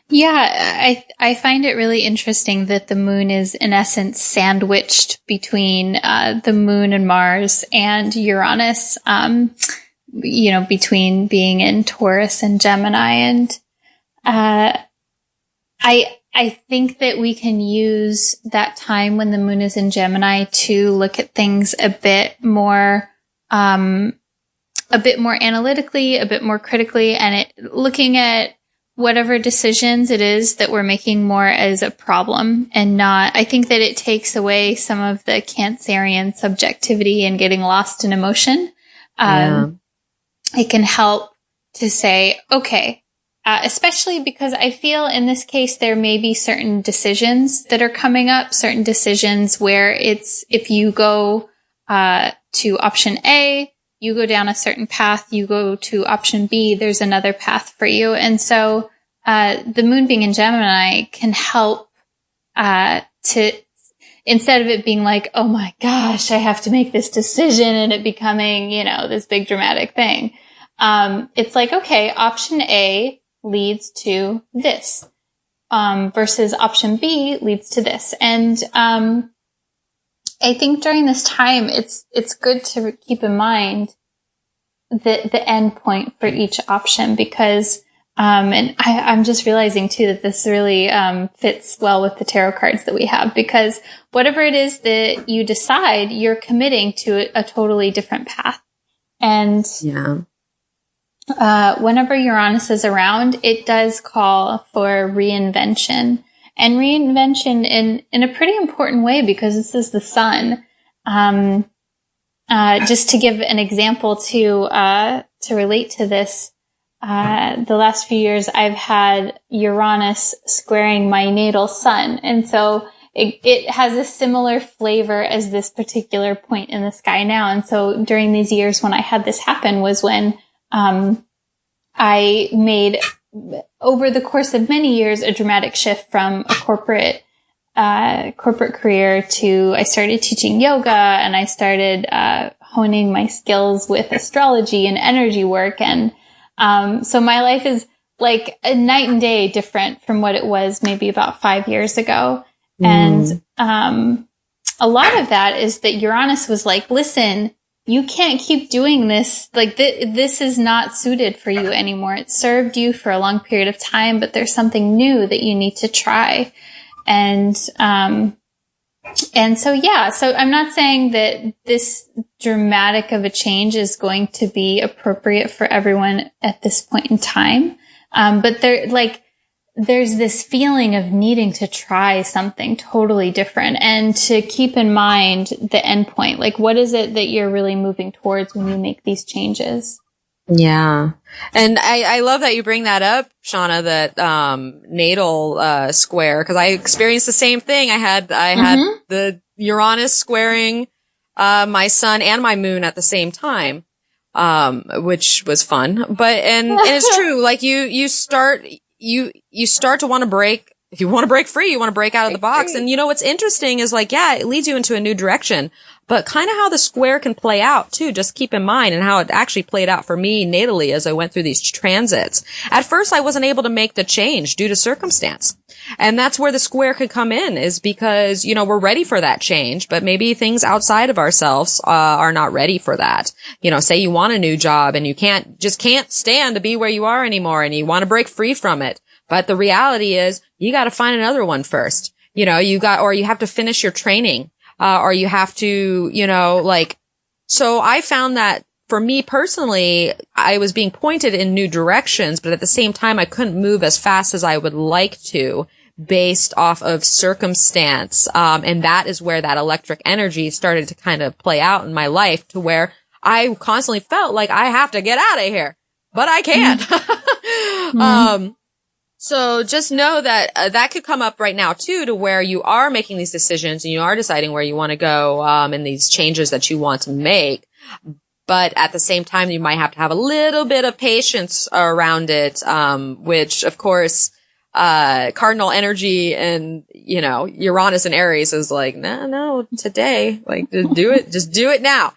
Yeah, I find it really interesting that the moon is in essence sandwiched between, the moon and Mars and Uranus, between being in Taurus and Gemini. And, I think that we can use that time when the moon is in Gemini to look at things a bit more analytically, a bit more critically, and looking at whatever decisions it is that we're making more as a problem and not, I think that it takes away some of the Cancerian subjectivity and getting lost in emotion. It can help to say, okay, especially because I feel in this case, there may be certain decisions that are coming up, certain decisions where it's, if you go, to option A, you go down a certain path, you go to option B, there's another path for you. And so, the moon being in Gemini can help, to, instead of it being like, oh my gosh, I have to make this decision and it becoming, this big dramatic thing. It's like, okay, option A leads to this, versus option B leads to this. And, I think during this time, it's good to keep in mind the end point for each option because, and I'm just realizing too that this really, fits well with the tarot cards that we have because whatever it is that you decide, you're committing to a totally different path. And, whenever Uranus is around, it does call for reinvention. And reinvention in a pretty important way because this is the sun. Just to give an example to relate to this, the last few years I've had Uranus squaring my natal sun. And so it has a similar flavor as this particular point in the sky now. And so during these years when I had this happen was when, I made over the course of many years, a dramatic shift from a corporate career to I started teaching yoga and I started, honing my skills with astrology and energy work. And, so my life is like a night and day different from what it was maybe about 5 years ago. And, a lot of that is that Uranus was like, listen, you can't keep doing this. Like, this is not suited for you anymore. It served you for a long period of time, but there's something new that you need to try. And so I'm not saying that this dramatic of a change is going to be appropriate for everyone at this point in time. But there's this feeling of needing to try something totally different and to keep in mind the end point. Like, what is it that you're really moving towards when you make these changes? Yeah. And I love that you bring that up, Shawna, that, natal, square, cause I experienced the same thing. I had the Uranus squaring, my sun and my moon at the same time, which was fun. But, and it's true, like you start, you start to want to break. If you want to break free, you want to break out of the box. And you know, what's interesting is like, yeah, it leads you into a new direction, but kind of how the square can play out too. Just keep in mind, and how it actually played out for me natally as I went through these transits. At first, I wasn't able to make the change due to circumstance. And that's where the square could come in, is because, you know, we're ready for that change, but maybe things outside of ourselves, are not ready for that. You know, say you want a new job and you can't stand to be where you are anymore, and you want to break free from it. But the reality is you got to find another one first. You know, or you have to finish your training, or you have to, you know, like, so I found that for me personally, I was being pointed in new directions, but at the same time, I couldn't move as fast as I would like to based off of circumstance. And that is where that electric energy started to kind of play out in my life, to where I constantly felt like I have to get out of here, but I can't. So just know that that could come up right now too, to where you are making these decisions and you are deciding where you want to go, and these changes that you want to make. But at the same time, you might have to have a little bit of patience around it, which of course, cardinal energy and, you know, Uranus and Aries is like, no, today, like, just do it now.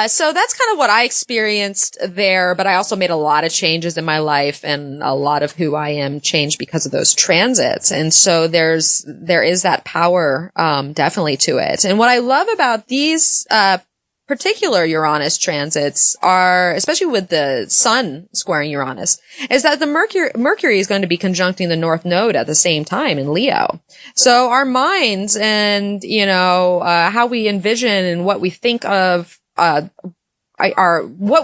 So that's kind of what I experienced there, but I also made a lot of changes in my life, and a lot of who I am changed because of those transits. And so there is that power, definitely to it. And what I love about these, particular Uranus transits are, especially with the sun squaring Uranus, is that the Mercury is going to be conjuncting the North Node at the same time in Leo. So our minds and, you know, how we envision and what we think of, what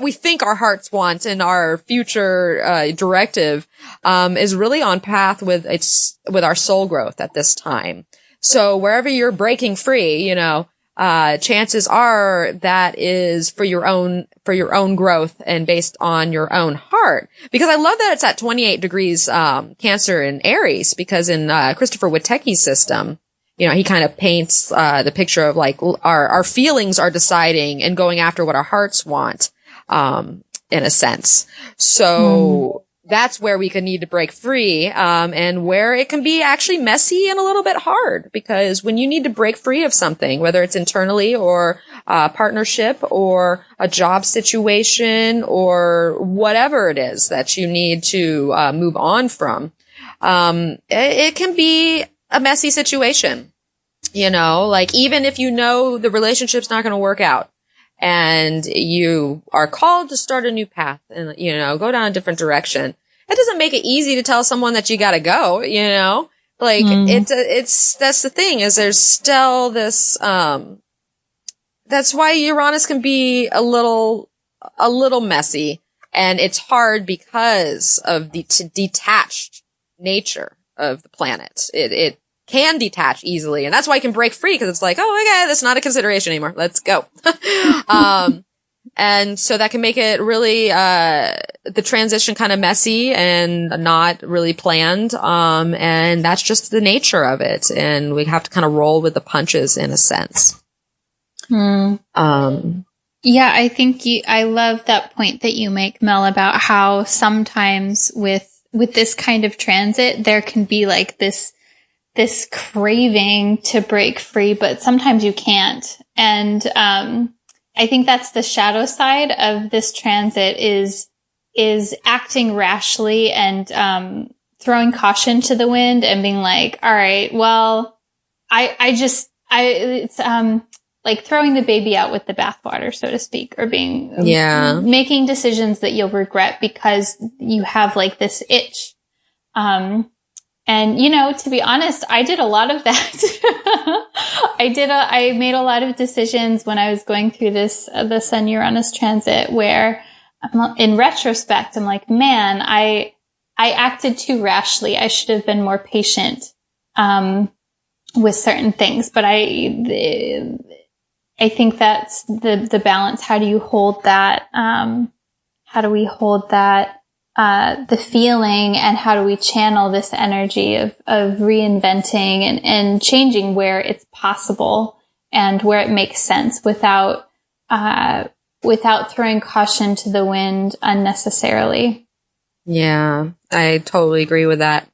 we think our hearts want and our future, directive, is really on path with our soul growth at this time. So wherever you're breaking free, you know, chances are that is for your own growth and based on your own heart. Because I love that it's at 28 degrees, Cancer in Aries, because in, Christopher Witecki's system, you know, he kind of paints, the picture of like our feelings are deciding and going after what our hearts want, in a sense. So that's where we could need to break free, and where it can be actually messy and a little bit hard, because when you need to break free of something, whether it's internally or a partnership or a job situation or whatever it is that you need to move on from, it can be a messy situation. You know, like, even if you know the relationship's not going to work out and you are called to start a new path and, you know, go down a different direction, it doesn't make it easy to tell someone that you got to go, you know, like that's the thing, is there's still this, that's why Uranus can be a little messy, and it's hard because of the detached nature of the planet. It can detach easily, and that's why it can break free, because it's like, oh, okay, that's not a consideration anymore. Let's go. And so that can make it really, the transition kind of messy and not really planned. And that's just the nature of it. And we have to kind of roll with the punches in a sense. Yeah, I think I love that point that you make, Mel, about how sometimes with this kind of transit, there can be like this craving to break free, but sometimes you can't. And, I think that's the shadow side of this transit is acting rashly and, throwing caution to the wind and being like, all right, well, it's, like throwing the baby out with the bathwater, so to speak, or making decisions that you'll regret because you have like this itch. And, you know, to be honest, I did a lot of that. I made a lot of decisions when I was going through the Sun Uranus transit where in retrospect, I'm like, man, I acted too rashly. I should have been more patient, with certain things. But I think that's the balance. How do you hold that? How do we hold that? The feeling, and how do we channel this energy of reinventing and changing where it's possible and where it makes sense without throwing caution to the wind unnecessarily. Yeah, I totally agree with that.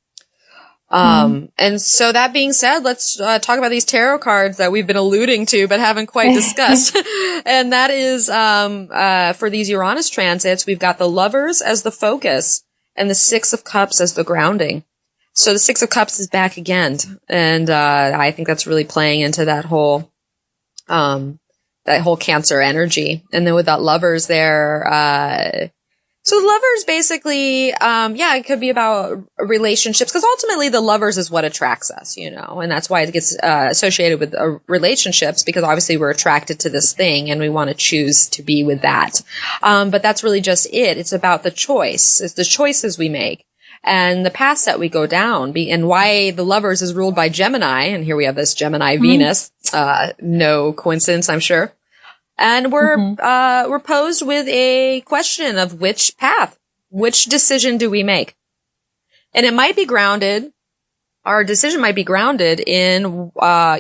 And so that being said, let's talk about these tarot cards that we've been alluding to but haven't quite discussed. And that is for these Uranus transits, we've got the Lovers as the focus and the Six of Cups as the grounding. So the Six of Cups is back again, and I think that's really playing into that whole Cancer energy. And then with that Lovers there, so the Lovers basically, it could be about relationships, because ultimately the Lovers is what attracts us, and that's why it gets associated with relationships, because obviously we're attracted to this thing and we want to choose to be with that. But that's really just it. It's about the choice. It's the choices we make and the paths that we go down, and why the Lovers is ruled by Gemini. And here we have this Gemini Venus. No coincidence, I'm sure. And we're posed with a question of which path, which decision do we make? And it might be grounded, our decision might be grounded in, where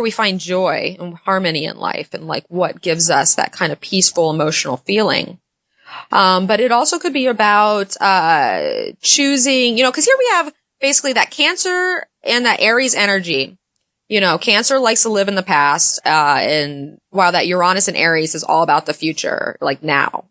we find joy and harmony in life, and like what gives us that kind of peaceful emotional feeling. But it also could be about, choosing, cause here we have basically that Cancer and that Aries energy. Cancer likes to live in the past, and while that Uranus and Aries is all about the future, like now,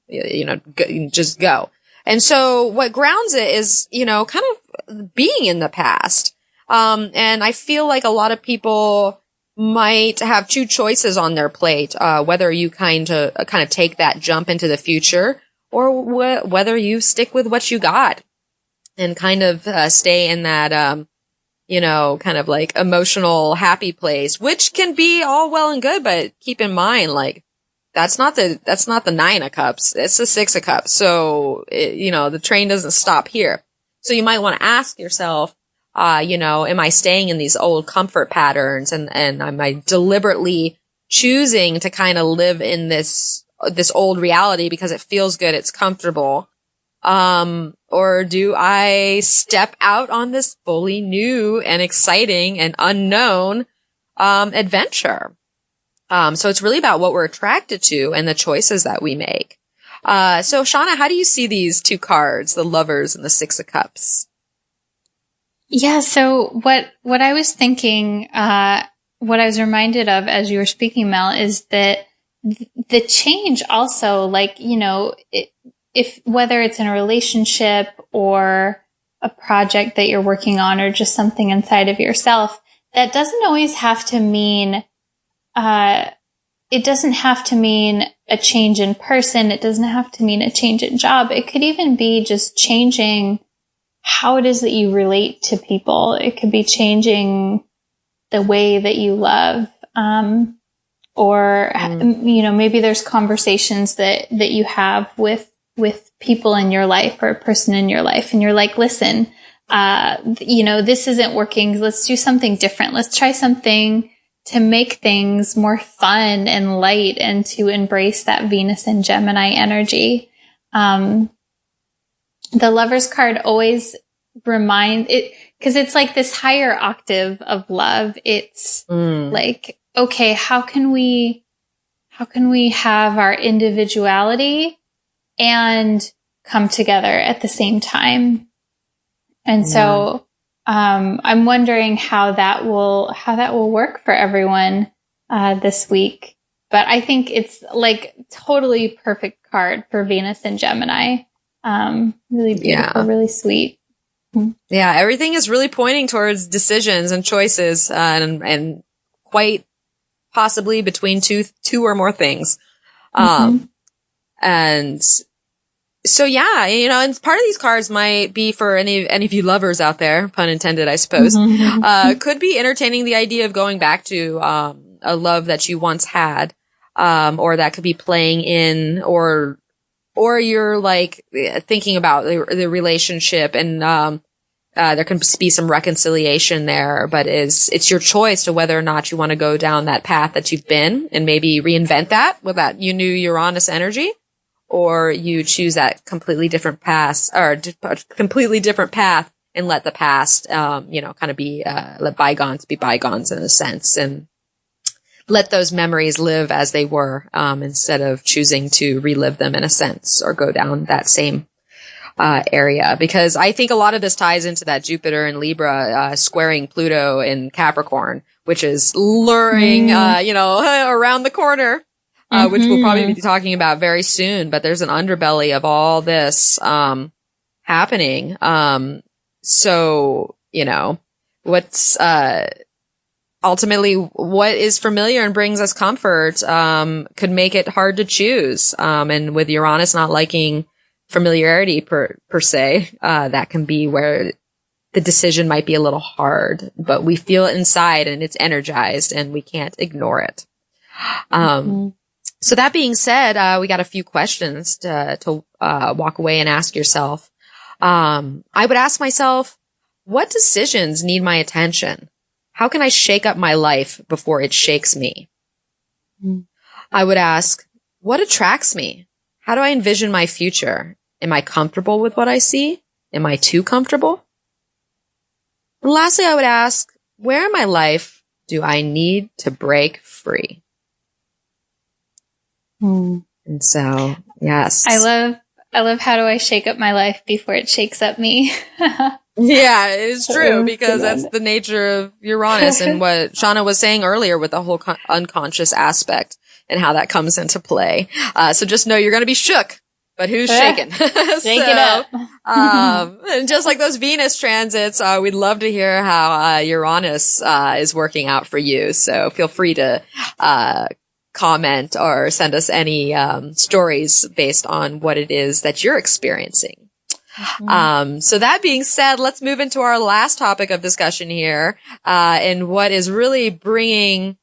just go. And so what grounds it is, kind of being in the past. And I feel like a lot of people might have two choices on their plate, whether you kind of take that jump into the future, or whether you stick with what you got and kind of, stay in that, kind of like emotional happy place, which can be all well and good, but keep in mind, like, that's not the Nine of Cups. It's the Six of Cups. So, the train doesn't stop here. So you might want to ask yourself, am I staying in these old comfort patterns, and am I deliberately choosing to kind of live in this old reality because it feels good, it's comfortable? Or do I step out on this fully new and exciting and unknown, adventure? So it's really about what we're attracted to and the choices that we make. So Shawna, how do you see these two cards, the Lovers and the Six of Cups? Yeah. So what I was thinking, what I was reminded of as you were speaking, Mel, is that the change also, like, if whether it's in a relationship or a project that you're working on or just something inside of yourself, that doesn't always have to mean, it doesn't have to mean a change in person. It doesn't have to mean a change in job. It could even be just changing how it is that you relate to people. It could be changing the way that you love, or, maybe there's conversations that you have with people in your life or a person in your life. And you're like, listen, this isn't working. Let's do something different. Let's try something to make things more fun and light, and to embrace that Venus and Gemini energy. The Lovers card always reminds it, because it's like this higher octave of love. It's like, okay, how can we have our individuality and come together at the same time? And so, I'm wondering how that will work for everyone, this week. But I think it's like totally perfect card for Venus and Gemini. Really beautiful, really sweet. Yeah. Everything is really pointing towards decisions and choices, and quite possibly between two or more things. And so, and part of these cards might be for any of you lovers out there, pun intended, I suppose, could be entertaining the idea of going back to, a love that you once had, or that could be playing in, or you're like thinking about the relationship, and, there can be some reconciliation there, but it's your choice to whether or not you want to go down that path that you've been and maybe reinvent that with that new Uranus energy, or you choose that completely different path, or completely different path, and let the past, kind of be, let bygones be bygones in a sense, and let those memories live as they were, instead of choosing to relive them in a sense, or go down that same area, because I think a lot of this ties into that Jupiter and Libra squaring Pluto in Capricorn, which is luring, around the corner, which we'll probably be talking about very soon. But there's an underbelly of all this happening. So, what's ultimately what is familiar and brings us comfort could make it hard to choose. And with Uranus not liking familiarity per se, that can be where the decision might be a little hard, but we feel it inside and it's energized and we can't ignore it. So that being said, we got a few questions to walk away and ask yourself. I would ask myself, what decisions need my attention? How can I shake up my life before it shakes me? I would ask, what attracts me? How do I envision my future? Am I comfortable with what I see? Am I too comfortable? And lastly, I would ask, where in my life do I need to break free? And so, yes. I love how do I shake up my life before it shakes up me? Yeah, it is true, because that's the nature of Uranus and what Shawna was saying earlier with the whole unconscious aspect and how that comes into play. So just know you're going to be shook, but who's shaking? Shake it up. And just like those Venus transits, we'd love to hear how Uranus is working out for you. So feel free to comment or send us any stories based on what it is that you're experiencing. So that being said, let's move into our last topic of discussion here, and what is really bringing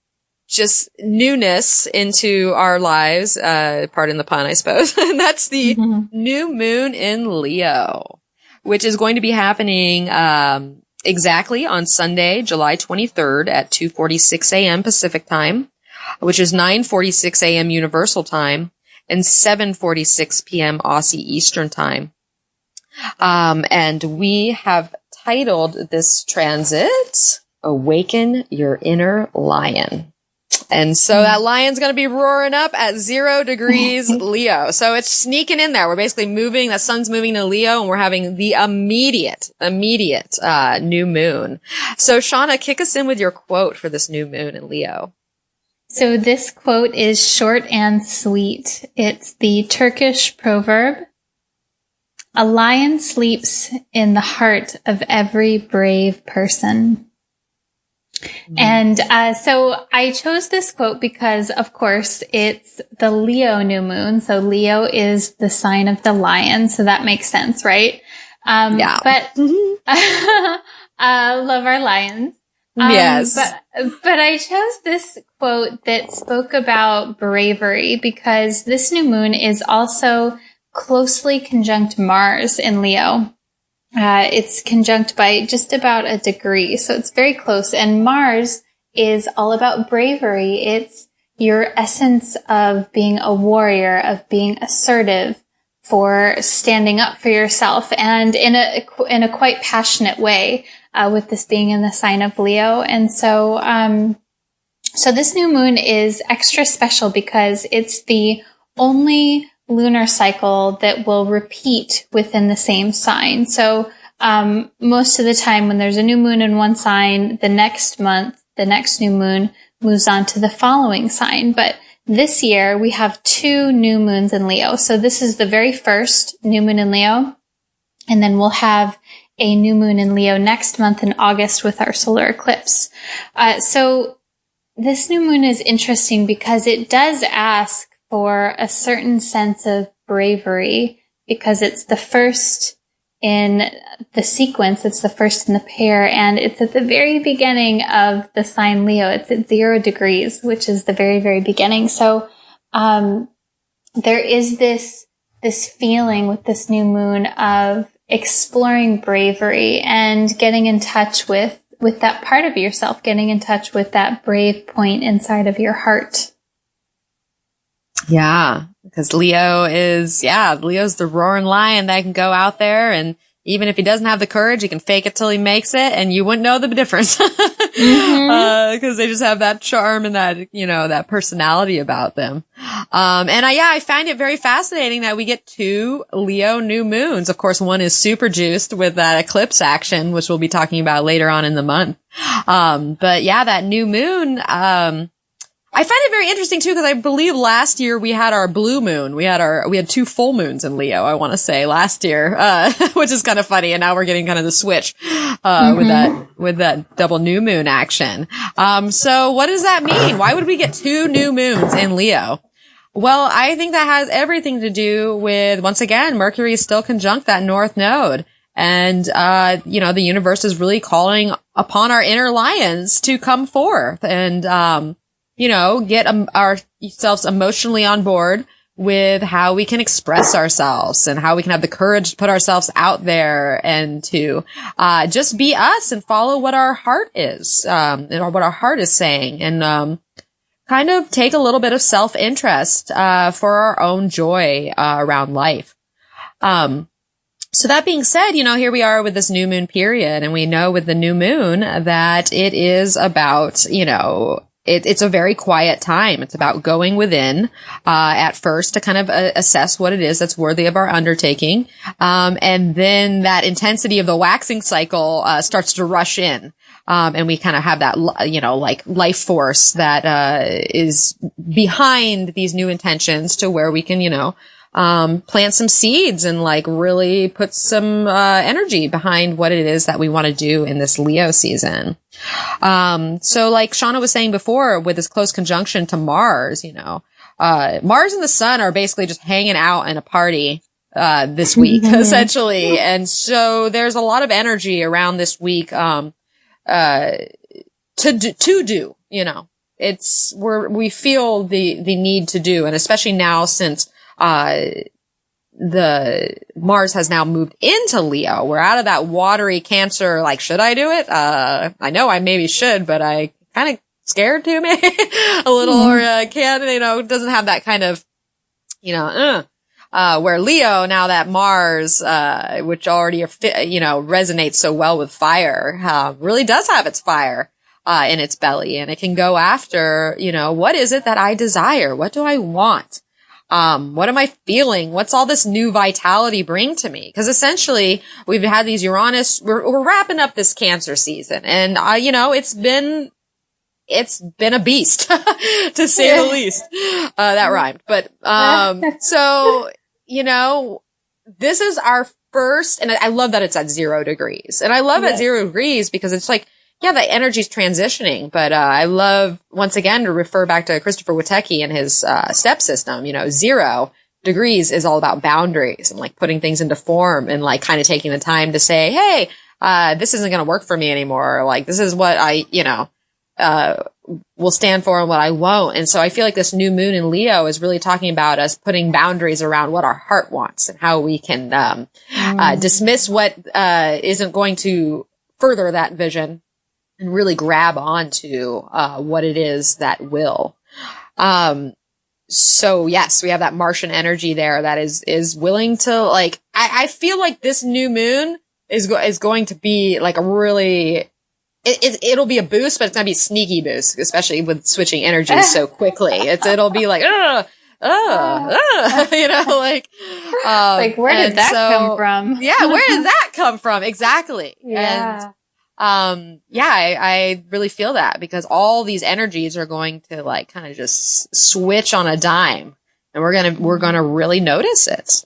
just newness into our lives, pardon the pun, I suppose, and that's the new moon in Leo, which is going to be happening, exactly on Sunday, July 23rd at 2:46 a.m. Pacific time, which is 9:46 a.m. Universal time and 7:46 p.m. Aussie Eastern time. And we have titled this transit, Awaken Your Inner Lion. And so that lion's going to be roaring up at 0 degrees Leo. So it's sneaking in there. We're basically moving, the sun's moving to Leo, and we're having the immediate, new moon. So Shawna, kick us in with your quote for this new moon in Leo. So this quote is short and sweet. It's the Turkish proverb, "A lion sleeps in the heart of every brave person." And so I chose this quote because, of course, it's the Leo new moon. So Leo is the sign of the lion. So that makes sense, right? Yeah. But love our lions. Yes. But I chose this quote that spoke about bravery because this new moon is also closely conjunct Mars in Leo. It's conjunct by just about a degree, so it's very close. And Mars is all about bravery. It's your essence of being a warrior, of being assertive, for standing up for yourself, and in a quite passionate way. With this being in the sign of Leo, and so this new moon is extra special because it's the only lunar cycle that will repeat within the same sign. So, most of the time when there's a new moon in one sign, the next month, the next new moon moves on to the following sign. But this year we have 2 new moons in Leo. So this is the very first new moon in Leo. And then we'll have a new moon in Leo next month in August with our solar eclipse. So this new moon is interesting because it does ask for a certain sense of bravery because it's the first in the sequence. It's the first in the pair, and it's at the very beginning of the sign Leo. It's at 0 degrees, which is the very, very beginning. So, there is this feeling with this new moon of exploring bravery and getting in touch with that part of yourself, getting in touch with that brave point inside of your heart. Yeah, because Leo's the roaring lion that can go out there and, even if he doesn't have the courage, he can fake it till he makes it, and you wouldn't know the difference. Because they just have that charm and that, that personality about them. I find it very fascinating that we get 2 Leo new moons. Of course, one is super juiced with that eclipse action, which we'll be talking about later on in the month. But yeah, that new moon, I find it very interesting too, because I believe last year we had our blue moon. We had 2 full moons in Leo, I want to say, last year, which is kind of funny. And now we're getting kind of the switch, with that double new moon action. So what does that mean? Why would we get 2 new moons in Leo? Well, I think that has everything to do with, once again, Mercury is still conjunct that north node. And, the universe is really calling upon our inner lions to come forth and, get ourselves emotionally on board with how we can express ourselves and how we can have the courage to put ourselves out there and to just be us and follow what our heart is, or what our heart is saying, and kind of take a little bit of self-interest for our own joy around life. So that being said, here we are with this new moon period, and we know with the new moon that it is about, it's a very quiet time. It's about going within, at first to kind of assess what it is that's worthy of our undertaking. And then that intensity of the waxing cycle, starts to rush in. And we kind of have that, like life force that, is behind these new intentions to where we can, plant some seeds and like really put some, energy behind what it is that we want to do in this Leo season. So like Shawna was saying before, with this close conjunction to Mars, Mars and the sun are basically just hanging out in a party, this week, essentially. And so there's a lot of energy around this week, to do, we feel the need to do. And especially now since, the Mars has now moved into Leo. We're out of that watery Cancer, like, should I do it? I know I maybe should, but I kind of scared to me a little, or doesn't have that kind of, where Leo, now that Mars, which already, resonates so well with fire, really does have its fire, in its belly, and it can go after, what is it that I desire? What do I want? What am I feeling? What's all this new vitality bring to me? Because essentially we've had these Uranus, we're wrapping up this Cancer season, and it's been a beast to say the least. That rhymed. But so this is our first, and I love that it's at 0 degrees. And I love at 0 degrees because it's like, yeah, the energy's transitioning, but I love, once again, to refer back to Christopher Witecki and his step system. 0 degrees is all about boundaries and like putting things into form and like kind of taking the time to say, hey, this isn't going to work for me anymore. Like, this is what I, will stand for and what I won't. And so I feel like this new moon in Leo is really talking about us putting boundaries around what our heart wants and how we can dismiss what isn't going to further that vision, and really grab onto what it is that will. So yes, we have that Martian energy there that is willing to, like, I feel like this new moon is going to be like a really, it'll be a boost, but it's gonna be a sneaky boost, especially with switching energies so quickly. It'll be like, like, where did that come from? Yeah, where did that come from? Exactly. Yeah. And I really feel that, because all these energies are going to like kind of just switch on a dime, and we're gonna really notice it.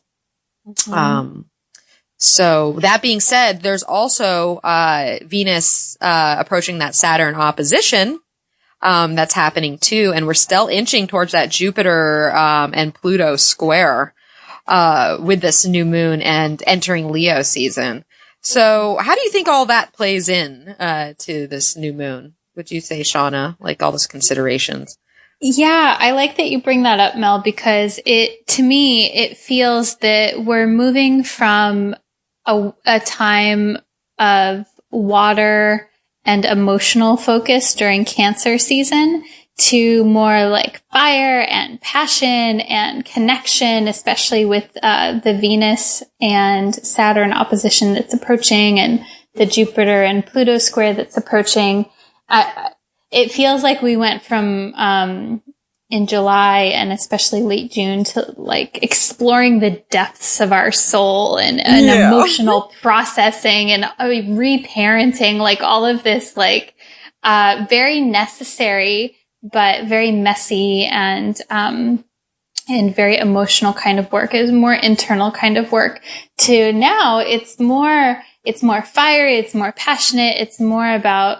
So that being said, there's also Venus approaching that Saturn opposition that's happening too, and we're still inching towards that Jupiter and Pluto square with this new moon and entering Leo season. So how do you think all that plays in to this new moon? Would you say, Shawna, like all those considerations? Yeah, I like that you bring that up, Mel, because to me, it feels that we're moving from a time of water and emotional focus during Cancer season to more like fire and passion and connection, especially with the Venus and Saturn opposition that's approaching and the Jupiter and Pluto square that's approaching. It feels like we went from in July and especially late June to like exploring the depths of our soul and emotional processing and reparenting, like all of this, like very necessary but very messy and very emotional kind of work. It was more internal kind of work. To now, it's more fire, it's more passionate, it's more about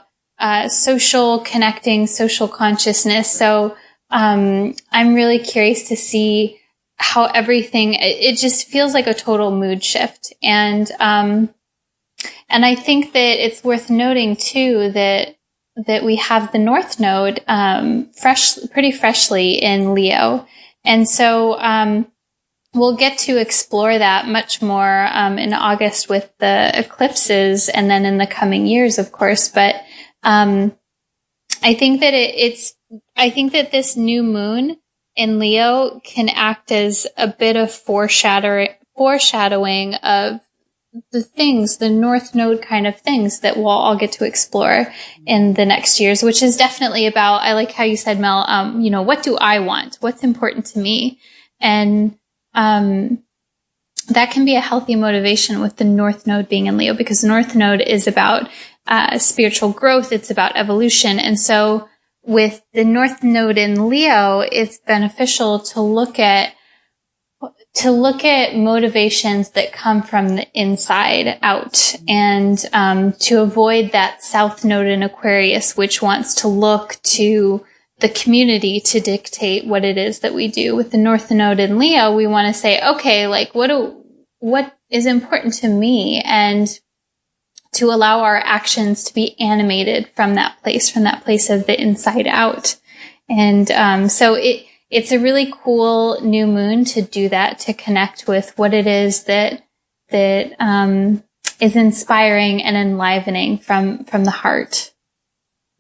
social connecting, social consciousness. So I'm really curious to see how everything, it just feels like a total mood shift. And I think that it's worth noting too that we have the North Node pretty freshly in Leo. And so we'll get to explore that much more in August with the eclipses and then in the coming years, of course. But I think that I think that this new moon in Leo can act as a bit of foreshadowing of the North Node kind of things that we'll all get to explore in the next years, which is definitely about, I like how you said, Mel, what do I want? What's important to me? And that can be a healthy motivation with the North Node being in Leo, because the North Node is about spiritual growth. It's about evolution. And so with the North Node in Leo, it's beneficial to look at motivations that come from the inside out, and to avoid that South Node in Aquarius, which wants to look to the community to dictate what it is that we do. With the North Node in Leo, we want to say, okay, like what is important to me, and to allow our actions to be animated from that place of the inside out. And so it's a really cool new moon to do that, to connect with what it is that is inspiring and enlivening from the heart.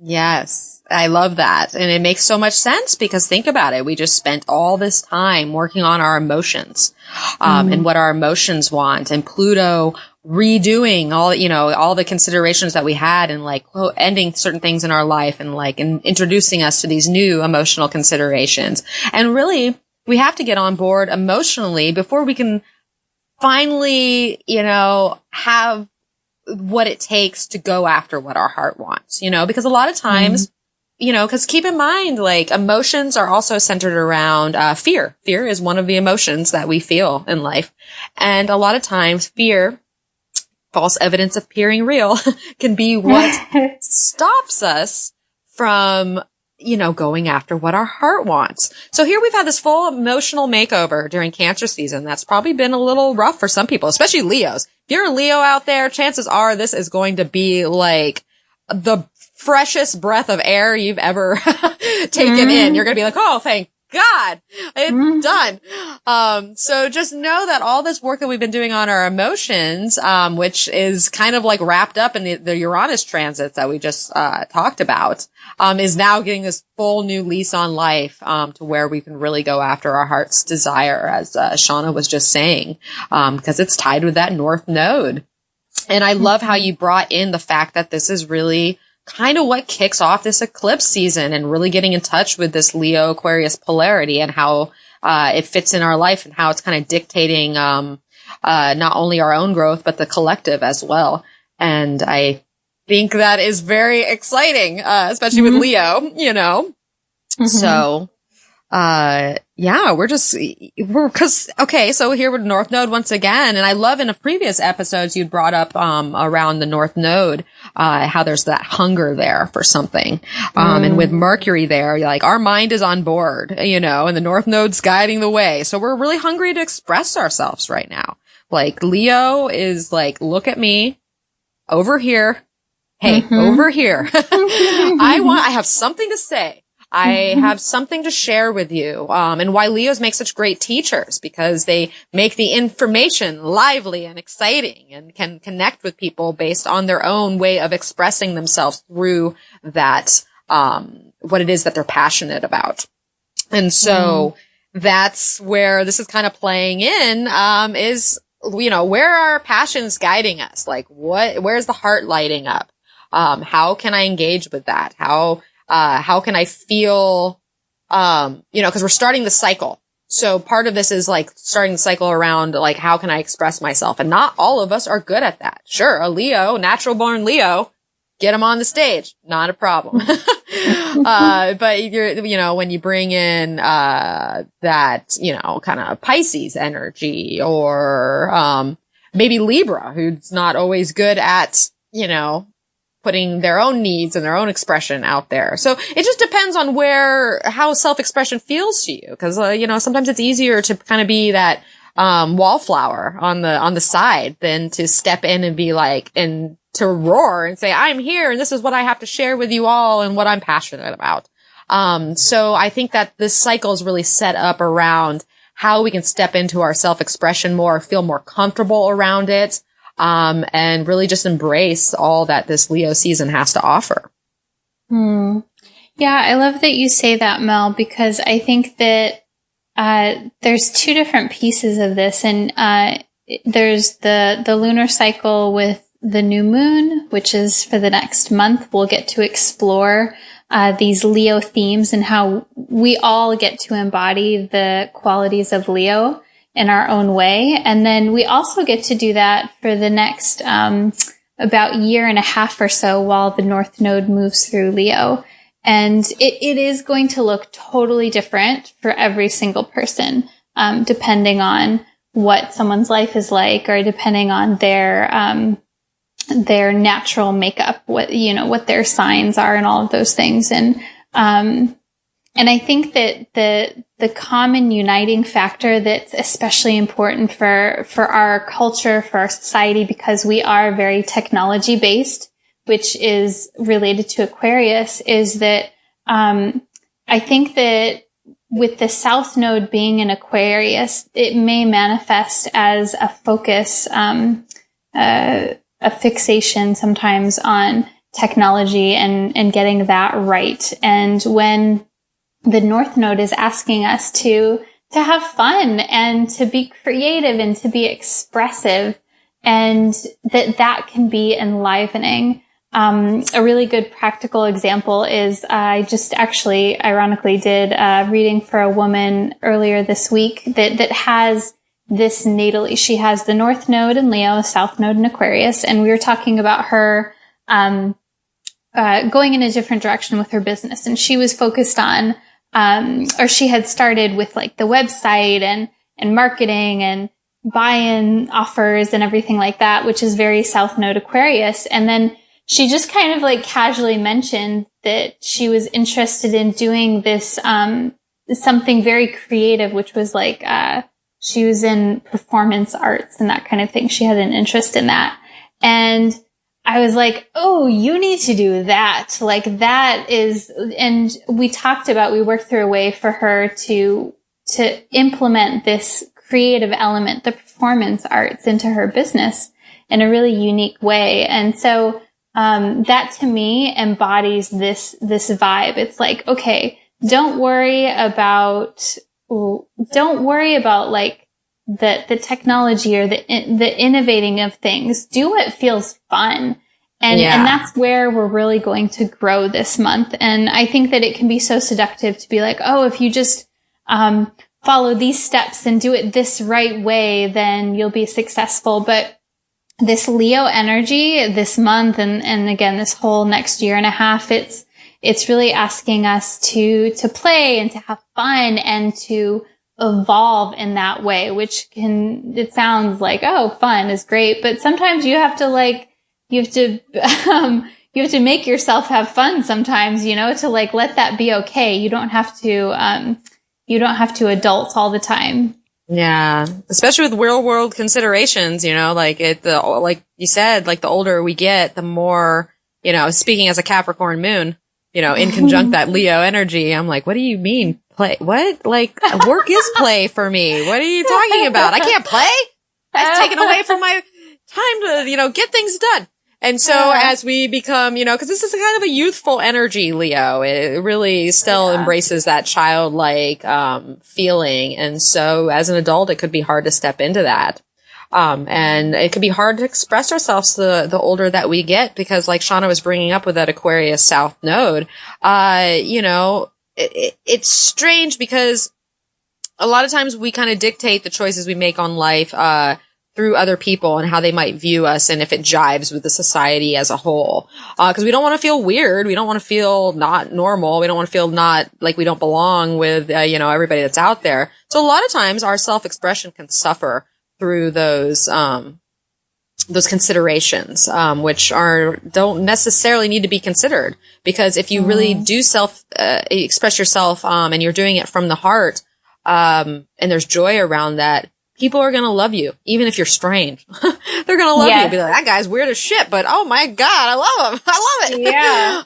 Yes, I love that. And it makes so much sense, because think about it. We just spent all this time working on our emotions, and what our emotions want, and Pluto redoing all the considerations that we had, and like ending certain things in our life, and like introducing us to these new emotional considerations. And really, we have to get on board emotionally before we can finally, have what it takes to go after what our heart wants, because a lot of times, because keep in mind, like, emotions are also centered around fear. Fear is one of the emotions that we feel in life. And a lot of times fear, false evidence appearing real, can be what stops us from, going after what our heart wants. So here we've had this full emotional makeover during Cancer season. That's probably been a little rough for some people, especially Leos. If you're a Leo out there, chances are this is going to be like the freshest breath of air you've ever taken in. You're going to be like, oh, thank God, it's done. So just know that all this work that we've been doing on our emotions, which is kind of like wrapped up in the Uranus transits that we just talked about, is now getting this full new lease on life, to where we can really go after our heart's desire, as Shawna was just saying, because it's tied with that North Node. And I love how you brought in the fact that this is really kind of what kicks off this eclipse season, and really getting in touch with this Leo Aquarius polarity, and how it fits in our life, and how it's kind of dictating not only our own growth, but the collective as well. And I think that is very exciting, especially with Leo, So so here with North Node once again. And I love, in a previous episodes, you'd brought up, around the North Node, how there's that hunger there for something. And with Mercury there, like, our mind is on board, and the North Node's guiding the way. So we're really hungry to express ourselves right now. Like, Leo is like, look at me over here. Hey, over here. I have something to say. I have something to share with you. And why Leos make such great teachers, because they make the information lively and exciting, and can connect with people based on their own way of expressing themselves through that, what it is that they're passionate about. And so that's where this is kind of playing in, is, where are our passions guiding us? Like where's the heart lighting up? How can I engage with that? How can I feel, cause we're starting the cycle. So part of this is like starting the cycle around like, how can I express myself? And not all of us are good at that. Sure. A Leo, natural born Leo, get them on the stage. Not a problem. But when you bring in, that, kind of Pisces energy or, maybe Libra, who's not always good at, putting their own needs and their own expression out there. So it just depends on how self-expression feels to you. Cause, sometimes it's easier to kind of be that, wallflower on the side than to step in and be like, and to roar and say, I'm here and this is what I have to share with you all and what I'm passionate about. So I think that this cycle is really set up around how we can step into our self-expression more, feel more comfortable around it, and really just embrace all that this Leo season has to offer. Yeah, I love that you say that, Mel, because I think that there's two different pieces of this, and there's the lunar cycle with the new moon, which is for the next month. We'll get to explore these Leo themes and how we all get to embody the qualities of Leo in our own way. And then we also get to do that for the next about year and a half or so while the North Node moves through Leo. And it is going to look totally different for every single person, depending on what someone's life is like, or depending on their natural makeup, what their signs are and all of those things. And I think that the common uniting factor that's especially important for our culture, for our society, because we are very technology based, which is related to Aquarius, is that, I think that with the South Node being in Aquarius, it may manifest as a focus, a fixation sometimes on technology and getting that right. And when the North Node is asking us to have fun and to be creative and to be expressive, and that can be enlivening. A really good practical example is I just actually ironically did a reading for a woman earlier this week that has this natally. She has the North Node in Leo, South Node in Aquarius, and we were talking about her going in a different direction with her business. And she was focused on, or she had started with like the website and marketing and buy-in offers and everything like that, which is very South Node Aquarius. And then she just kind of like casually mentioned that she was interested in doing this, something very creative, which was like, she was in performance arts and that kind of thing. She had an interest in that. And I was like, oh, you need to do that. Like that is, and we worked through a way for her to implement this creative element, the performance arts, into her business in a really unique way. And so, that to me embodies this vibe. It's like, okay, don't worry about like the technology or the innovating of things. Do what feels fun. And that's where we're really going to grow this month. And I think that it can be so seductive to be like, oh, if you just, follow these steps and do it this right way, then you'll be successful. But this Leo energy this month and again, this whole next year and a half, it's really asking us to play and to have fun and to evolve in that way, which it sounds like, oh, fun is great. But sometimes you have to make yourself have fun sometimes, to like, let that be okay. You don't have to adult all the time. Yeah. Especially with real world considerations, like you said, like the older we get, the more, speaking as a Capricorn moon, in conjunct that Leo energy, I'm like, what do you mean play? What? Like work is play for me. What are you talking about? I can't play. That's taken away from my time to, get things done. And so as we become, because this is kind of a youthful energy, Leo, it really still embraces that childlike feeling. And so as an adult, it could be hard to step into that. And it could be hard to express ourselves the older that we get, because like Shawna was bringing up with that Aquarius South node, it's strange because a lot of times we kind of dictate the choices we make on life, through other people and how they might view us and if it jives with the society as a whole. Cause we don't want to feel weird. We don't want to feel not normal. We don't want to feel not like we don't belong with, everybody that's out there. So a lot of times our self-expression can suffer through those considerations, which don't necessarily need to be considered, because if you really do express yourself, and you're doing it from the heart, and there's joy around that, people are going to love you, even if you're strange. They're going to love you. Be like, that guy's weird as shit, but oh my God, I love him. I love it. Yeah.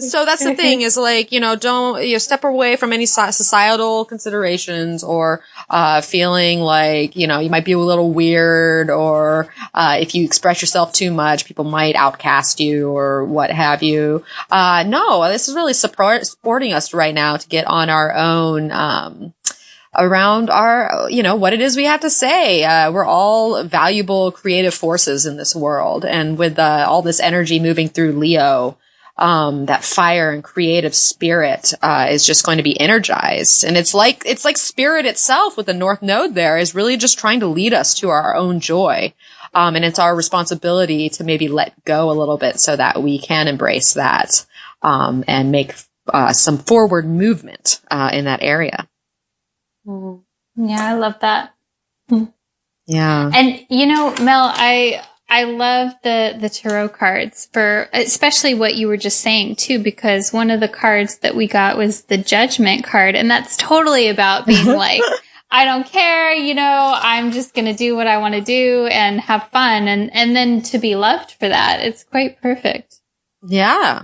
So that's the thing is like, don't step away from any societal considerations or, feeling like, you might be a little weird, or, if you express yourself too much, people might outcast you or what have you. No, this is really supporting us right now to get on our own, around our, what it is we have to say. We're all valuable creative forces in this world. And with all this energy moving through Leo, that fire and creative spirit is just going to be energized. And it's like spirit itself with the North Node there is really just trying to lead us to our own joy. And it's our responsibility to maybe let go a little bit so that we can embrace that, and make some forward movement in that area. Yeah, I love that. Yeah. And Mel, I love the tarot cards for especially what you were just saying too, because one of the cards that we got was the Judgment card, and that's totally about being like, I don't care, I'm just going to do what I want to do and have fun, and then to be loved for that. It's quite perfect. Yeah.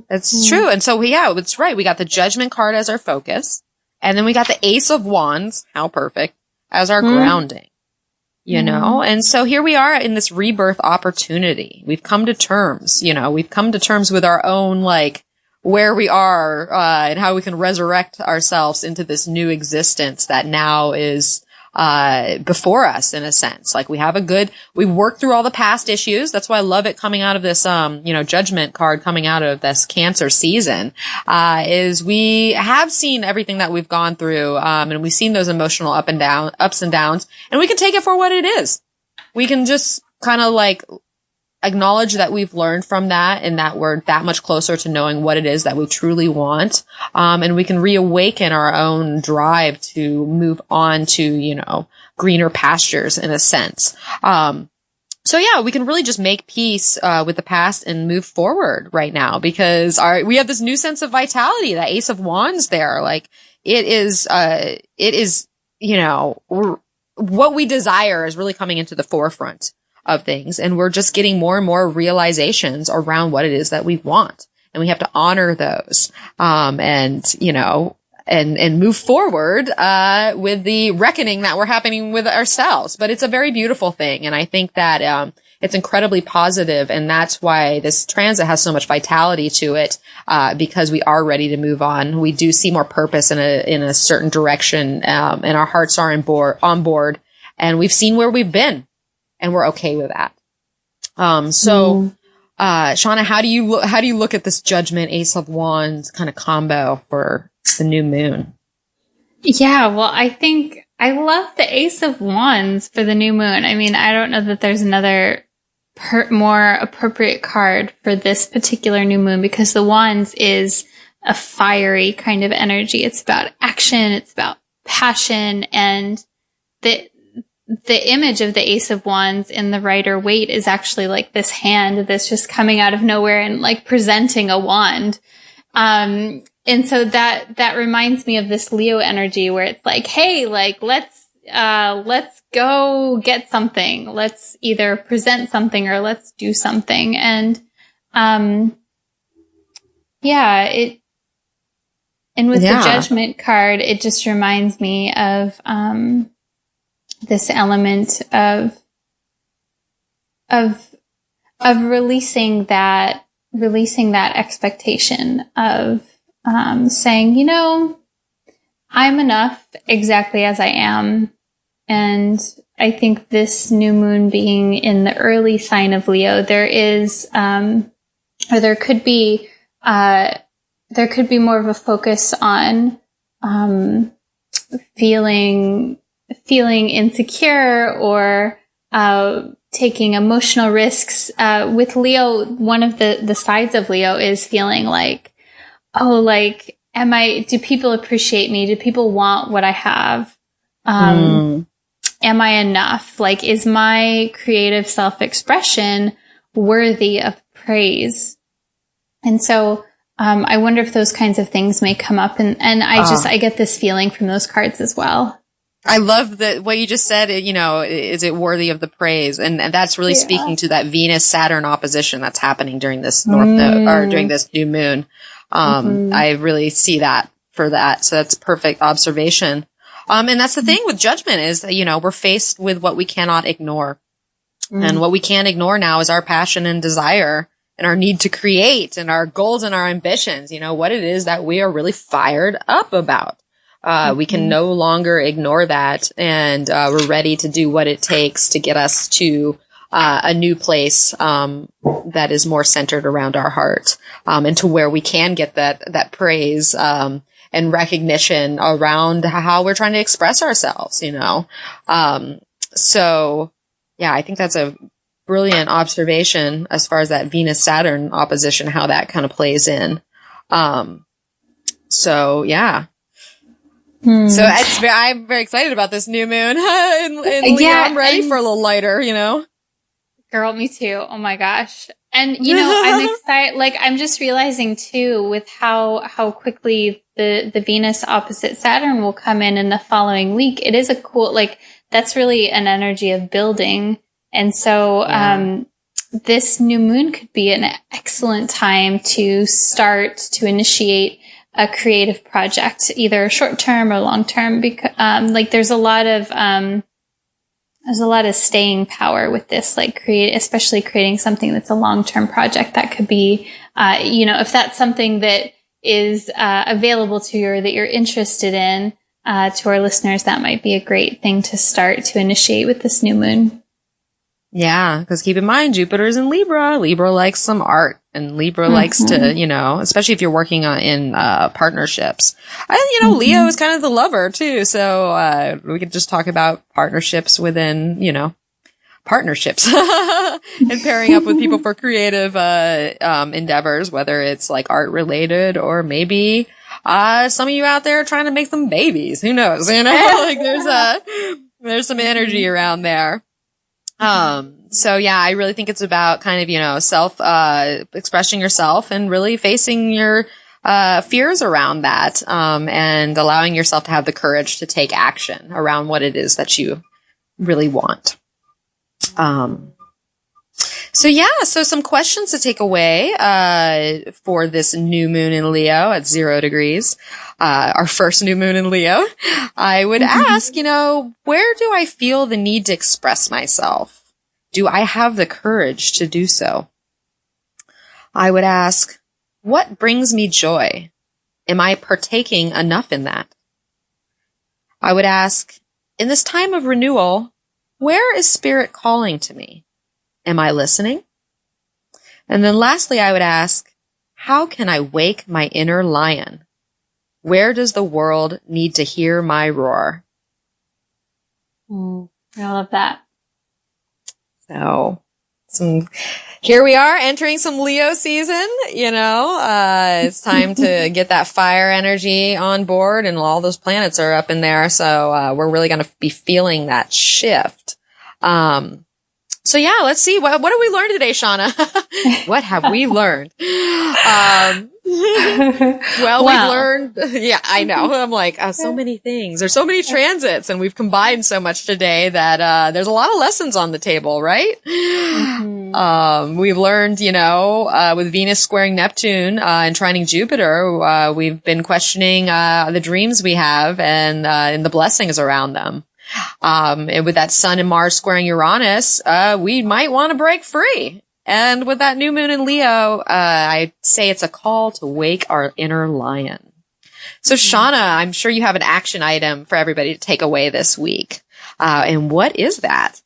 It's true. And so it's right. We got the Judgment card as our focus. And then we got the Ace of Wands, how perfect, as our grounding, And so here we are in this rebirth opportunity. We've come to terms, we've come to terms with our own, like, where we are, and how we can resurrect ourselves into this new existence that now is, before us in a sense. Like we've worked through all the past issues. That's why I love it coming out of this, Judgment card coming out of this Cancer season, is we have seen everything that we've gone through, and we've seen those emotional ups and downs, and we can take it for what it is. We can just kind of like acknowledge that we've learned from that and that we're that much closer to knowing what it is that we truly want. And we can reawaken our own drive to move on to, greener pastures in a sense. So we can really just make peace, with the past and move forward right now, because we have this new sense of vitality, that Ace of Wands there. Like it is, what we desire is really coming into the forefront of things, and we're just getting more and more realizations around what it is that we want, and we have to honor those, and move forward with the reckoning that we're happening with ourselves. But it's a very beautiful thing, and I think that it's incredibly positive, and that's why this transit has so much vitality to it, because we are ready to move on. We do see more purpose in a certain direction, and our hearts are on board, and we've seen where we've been. And we're okay with that. Shawna, how do you look at this Judgment Ace of Wands kind of combo for the new moon? Yeah, well, I think I love the Ace of Wands for the new moon. I mean, I don't know that there's another more appropriate card for this particular new moon, because the Wands is a fiery kind of energy. It's about action. It's about passion, and the image of the Ace of Wands in the Rider-Waite is actually like this hand that's just coming out of nowhere and like presenting a wand. And so that reminds me of this Leo energy where it's like, hey, like, let's go get something. Let's either present something or let's do something. And, and with the Judgment card, it just reminds me of, this element of releasing that expectation of saying, you know, I'm enough exactly as I am. And I think this new moon being in the early sign of Leo, there is, or there could be more of a focus on, feeling insecure or, taking emotional risks. With Leo, one of the sides of Leo is feeling like, oh, like, do people appreciate me? Do people want what I have? Am I enough? Like, is my creative self-expression worthy of praise? And so, I wonder if those kinds of things may come up. And I get this feeling from those cards as well. I love that what you just said, you know, is it worthy of the praise? And that's really speaking to that Venus-Saturn opposition that's happening during this north node, or during this new moon. I really see that for that. So that's perfect observation. And that's the thing with judgment is that, you know, we're faced with what we cannot ignore. And what we can't ignore now is our passion and desire and our need to create and our goals and our ambitions, you know, what it is that we are really fired up about. We can no longer ignore that. And, we're ready to do what it takes to get us to, a new place, that is more centered around our heart, and to where we can get that praise, and recognition around how we're trying to express ourselves, you know? So yeah, I think that's a brilliant observation as far as that Venus-Saturn opposition, how that kind of plays in. So yeah. So I'm very excited about this new moon. and Leo, I'm ready for a little lighter, you know? Girl, me too. Oh my gosh. And, you know, I'm excited. Like, I'm just realizing too, with how quickly the Venus opposite Saturn will come in the following week. It is a cool, like, that's really an energy of building. And so, this new moon could be an excellent time to start to initiate a creative project, either short term or long term, because, like, there's a lot of staying power with this, like especially creating something that's a long-term project that could be, you know, if that's something that is available to you or that you're interested in, to our listeners, that might be a great thing to start to initiate with this new moon. Yeah, because keep in mind, Jupiter's in Libra. Libra likes some art, and Libra likes to, you know, especially if you're working in partnerships. You know, Leo is kind of the lover too, so we could just talk about partnerships within, you know, partnerships and pairing up with people for creative endeavors, whether it's like art related or maybe some of you out there trying to make some babies. Who knows? You know, like there's some energy around there. So yeah, I really think it's about kind of, you know, expressing yourself and really facing your, fears around that, and allowing yourself to have the courage to take action around what it is that you really want. So some questions to take away, for this new moon in Leo at 0 degrees, our first new moon in Leo. I would ask, you know, where do I feel the need to express myself? Do I have the courage to do so? I would ask, what brings me joy? Am I partaking enough in that? I would ask, in this time of renewal, where is spirit calling to me? Am I listening? And then lastly, I would ask, how can I wake my inner lion? Where does the world need to hear my roar? I love that. So, here we are entering some Leo season, you know, it's time to get that fire energy on board, and all those planets are up in there. So, we're really going to be feeling that shift. So yeah, let's see. What have we learned today, Shawna? What have we learned? Well, we've learned, yeah, I know. I'm like, so many things. There's so many transits, and we've combined so much today that, there's a lot of lessons on the table, right? We've learned, you know, with Venus squaring Neptune, and trining Jupiter, we've been questioning, the dreams we have and the blessings around them. And with that Sun and Mars squaring Uranus, we might want to break free And with that new moon in Leo, I say it's a call to wake our inner lion. So Shawna, I'm sure you have an action item for everybody to take away this week. And what is that?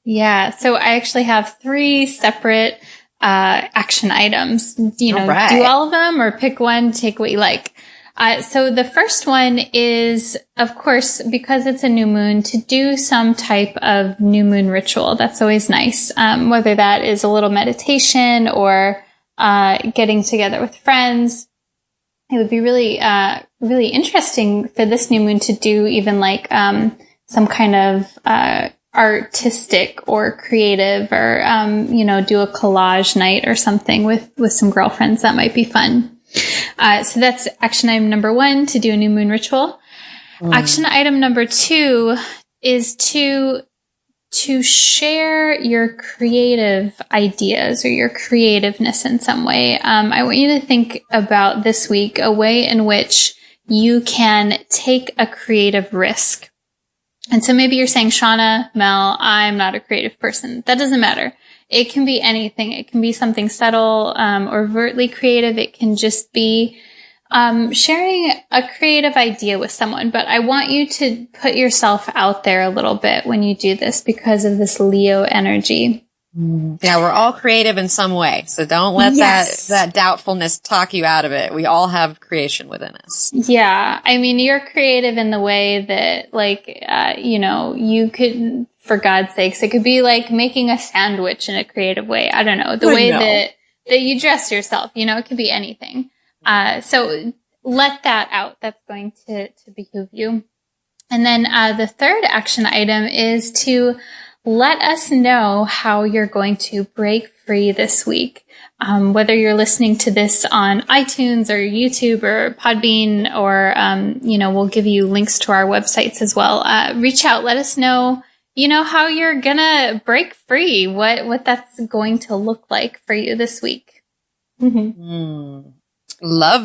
Yeah. So I actually have 3 separate action items. Do all of them or pick one, take what you like. So the first one is, of course, because it's a new moon, to do some type of new moon ritual. That's always nice. Whether that is a little meditation or getting together with friends. It would be really, really interesting for this new moon to do even like some kind of artistic or creative or, do a collage night or something with some girlfriends. That might be fun. So that's action item number 1, to do a new moon ritual. Action item number 2 is to share your creative ideas or your creativeness in some way. I want you to think about this week a way in which you can take a creative risk. And so maybe you're saying, Shawna, Mel, I'm not a creative person. That doesn't matter. It can be anything. It can be something subtle or overtly creative. It can just be sharing a creative idea with someone. But I want you to put yourself out there a little bit when you do this because of this Leo energy. Yeah, we're all creative in some way. So don't let that doubtfulness talk you out of it. We all have creation within us. Yeah. I mean, you're creative in the way that, you could, for God's sakes, it could be like making a sandwich in a creative way. I don't know. The way that you dress yourself, it could be anything. So let that out. That's going to behoove you. And then the third action item is to let us know how you're going to break free this week. Whether you're listening to this on iTunes or YouTube or Podbean or, we'll give you links to our websites as well. Reach out. Let us know, how you're gonna break free, what that's going to look like for you this week. Love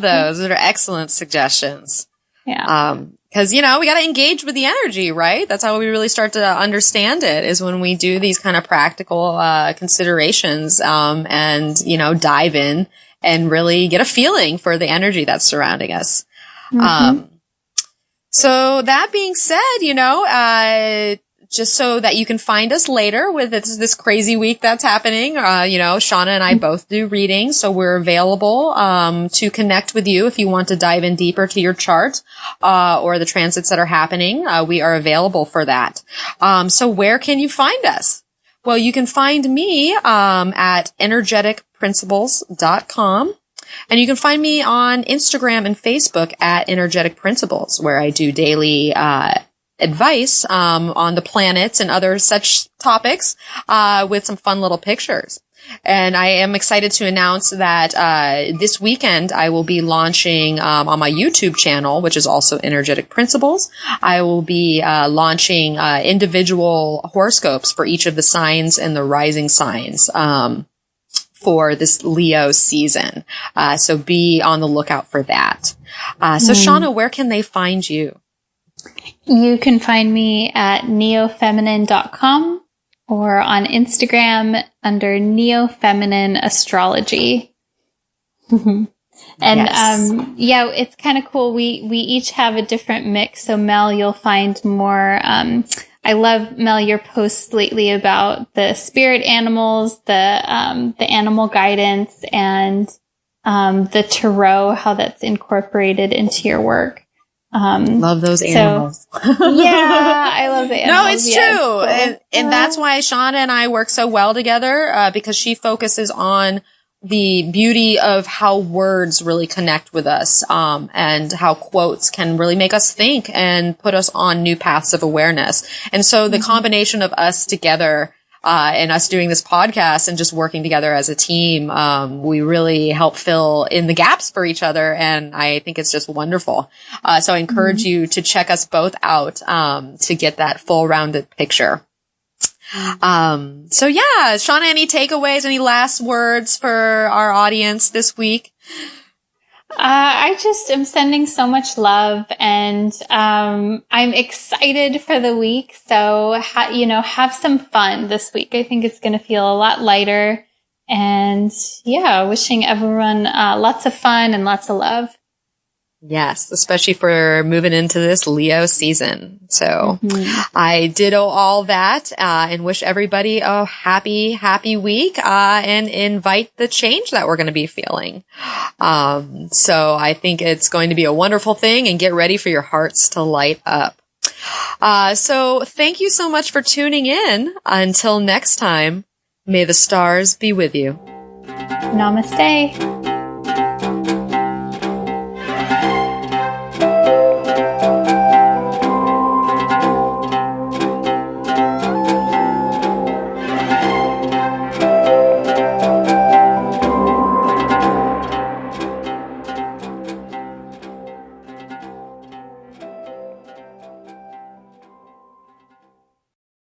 those. Those are excellent suggestions. Yeah. Because, we got to engage with the energy, right? That's how we really start to understand it, is when we do these kind of practical considerations and, dive in and really get a feeling for the energy that's surrounding us. So that being said, just so that you can find us later with this crazy week that's happening. Shawna and I both do readings, so we're available to connect with you if you want to dive in deeper to your chart or the transits that are happening. We are available for that. So where can you find us? Well, you can find me at energeticprinciples.com. And you can find me on Instagram and Facebook at Energetic Principles, where I do daily advice on the planets and other such topics with some fun little pictures. And I am excited to announce that this weekend I will be launching on my YouTube channel, which is also Energetic Principles. I will be launching individual horoscopes for each of the signs and the rising signs for this Leo season. So be on the lookout for that. So Shawna, where can they find you? You can find me at neofeminine.com or on Instagram under Neo Feminine Astrology. And it's kind of cool. We each have a different mix. So Mel, you'll find more. I love, Mel, your posts lately about the spirit animals, the animal guidance, and the tarot, how that's incorporated into your work. Love those animals. Yeah, I love the animals. No, it's true. And that's why Shawna and I work so well together, because she focuses on the beauty of how words really connect with us, and how quotes can really make us think and put us on new paths of awareness. And so the combination of us together, and us doing this podcast and just working together as a team, we really help fill in the gaps for each other. And I think it's just wonderful. So I encourage you to check us both out, to get that full rounded picture. Shawna, any takeaways, any last words for our audience this week? I just am sending so much love, and I'm excited for the week. So, have some fun this week. I think it's going to feel a lot lighter And yeah, wishing everyone lots of fun and lots of love. Yes, especially for moving into this Leo season. So I ditto all that and wish everybody a happy, happy week and invite the change that we're going to be feeling. So I think it's going to be a wonderful thing, and get ready for your hearts to light up. So thank you so much for tuning in. Until next time, may the stars be with you. Namaste.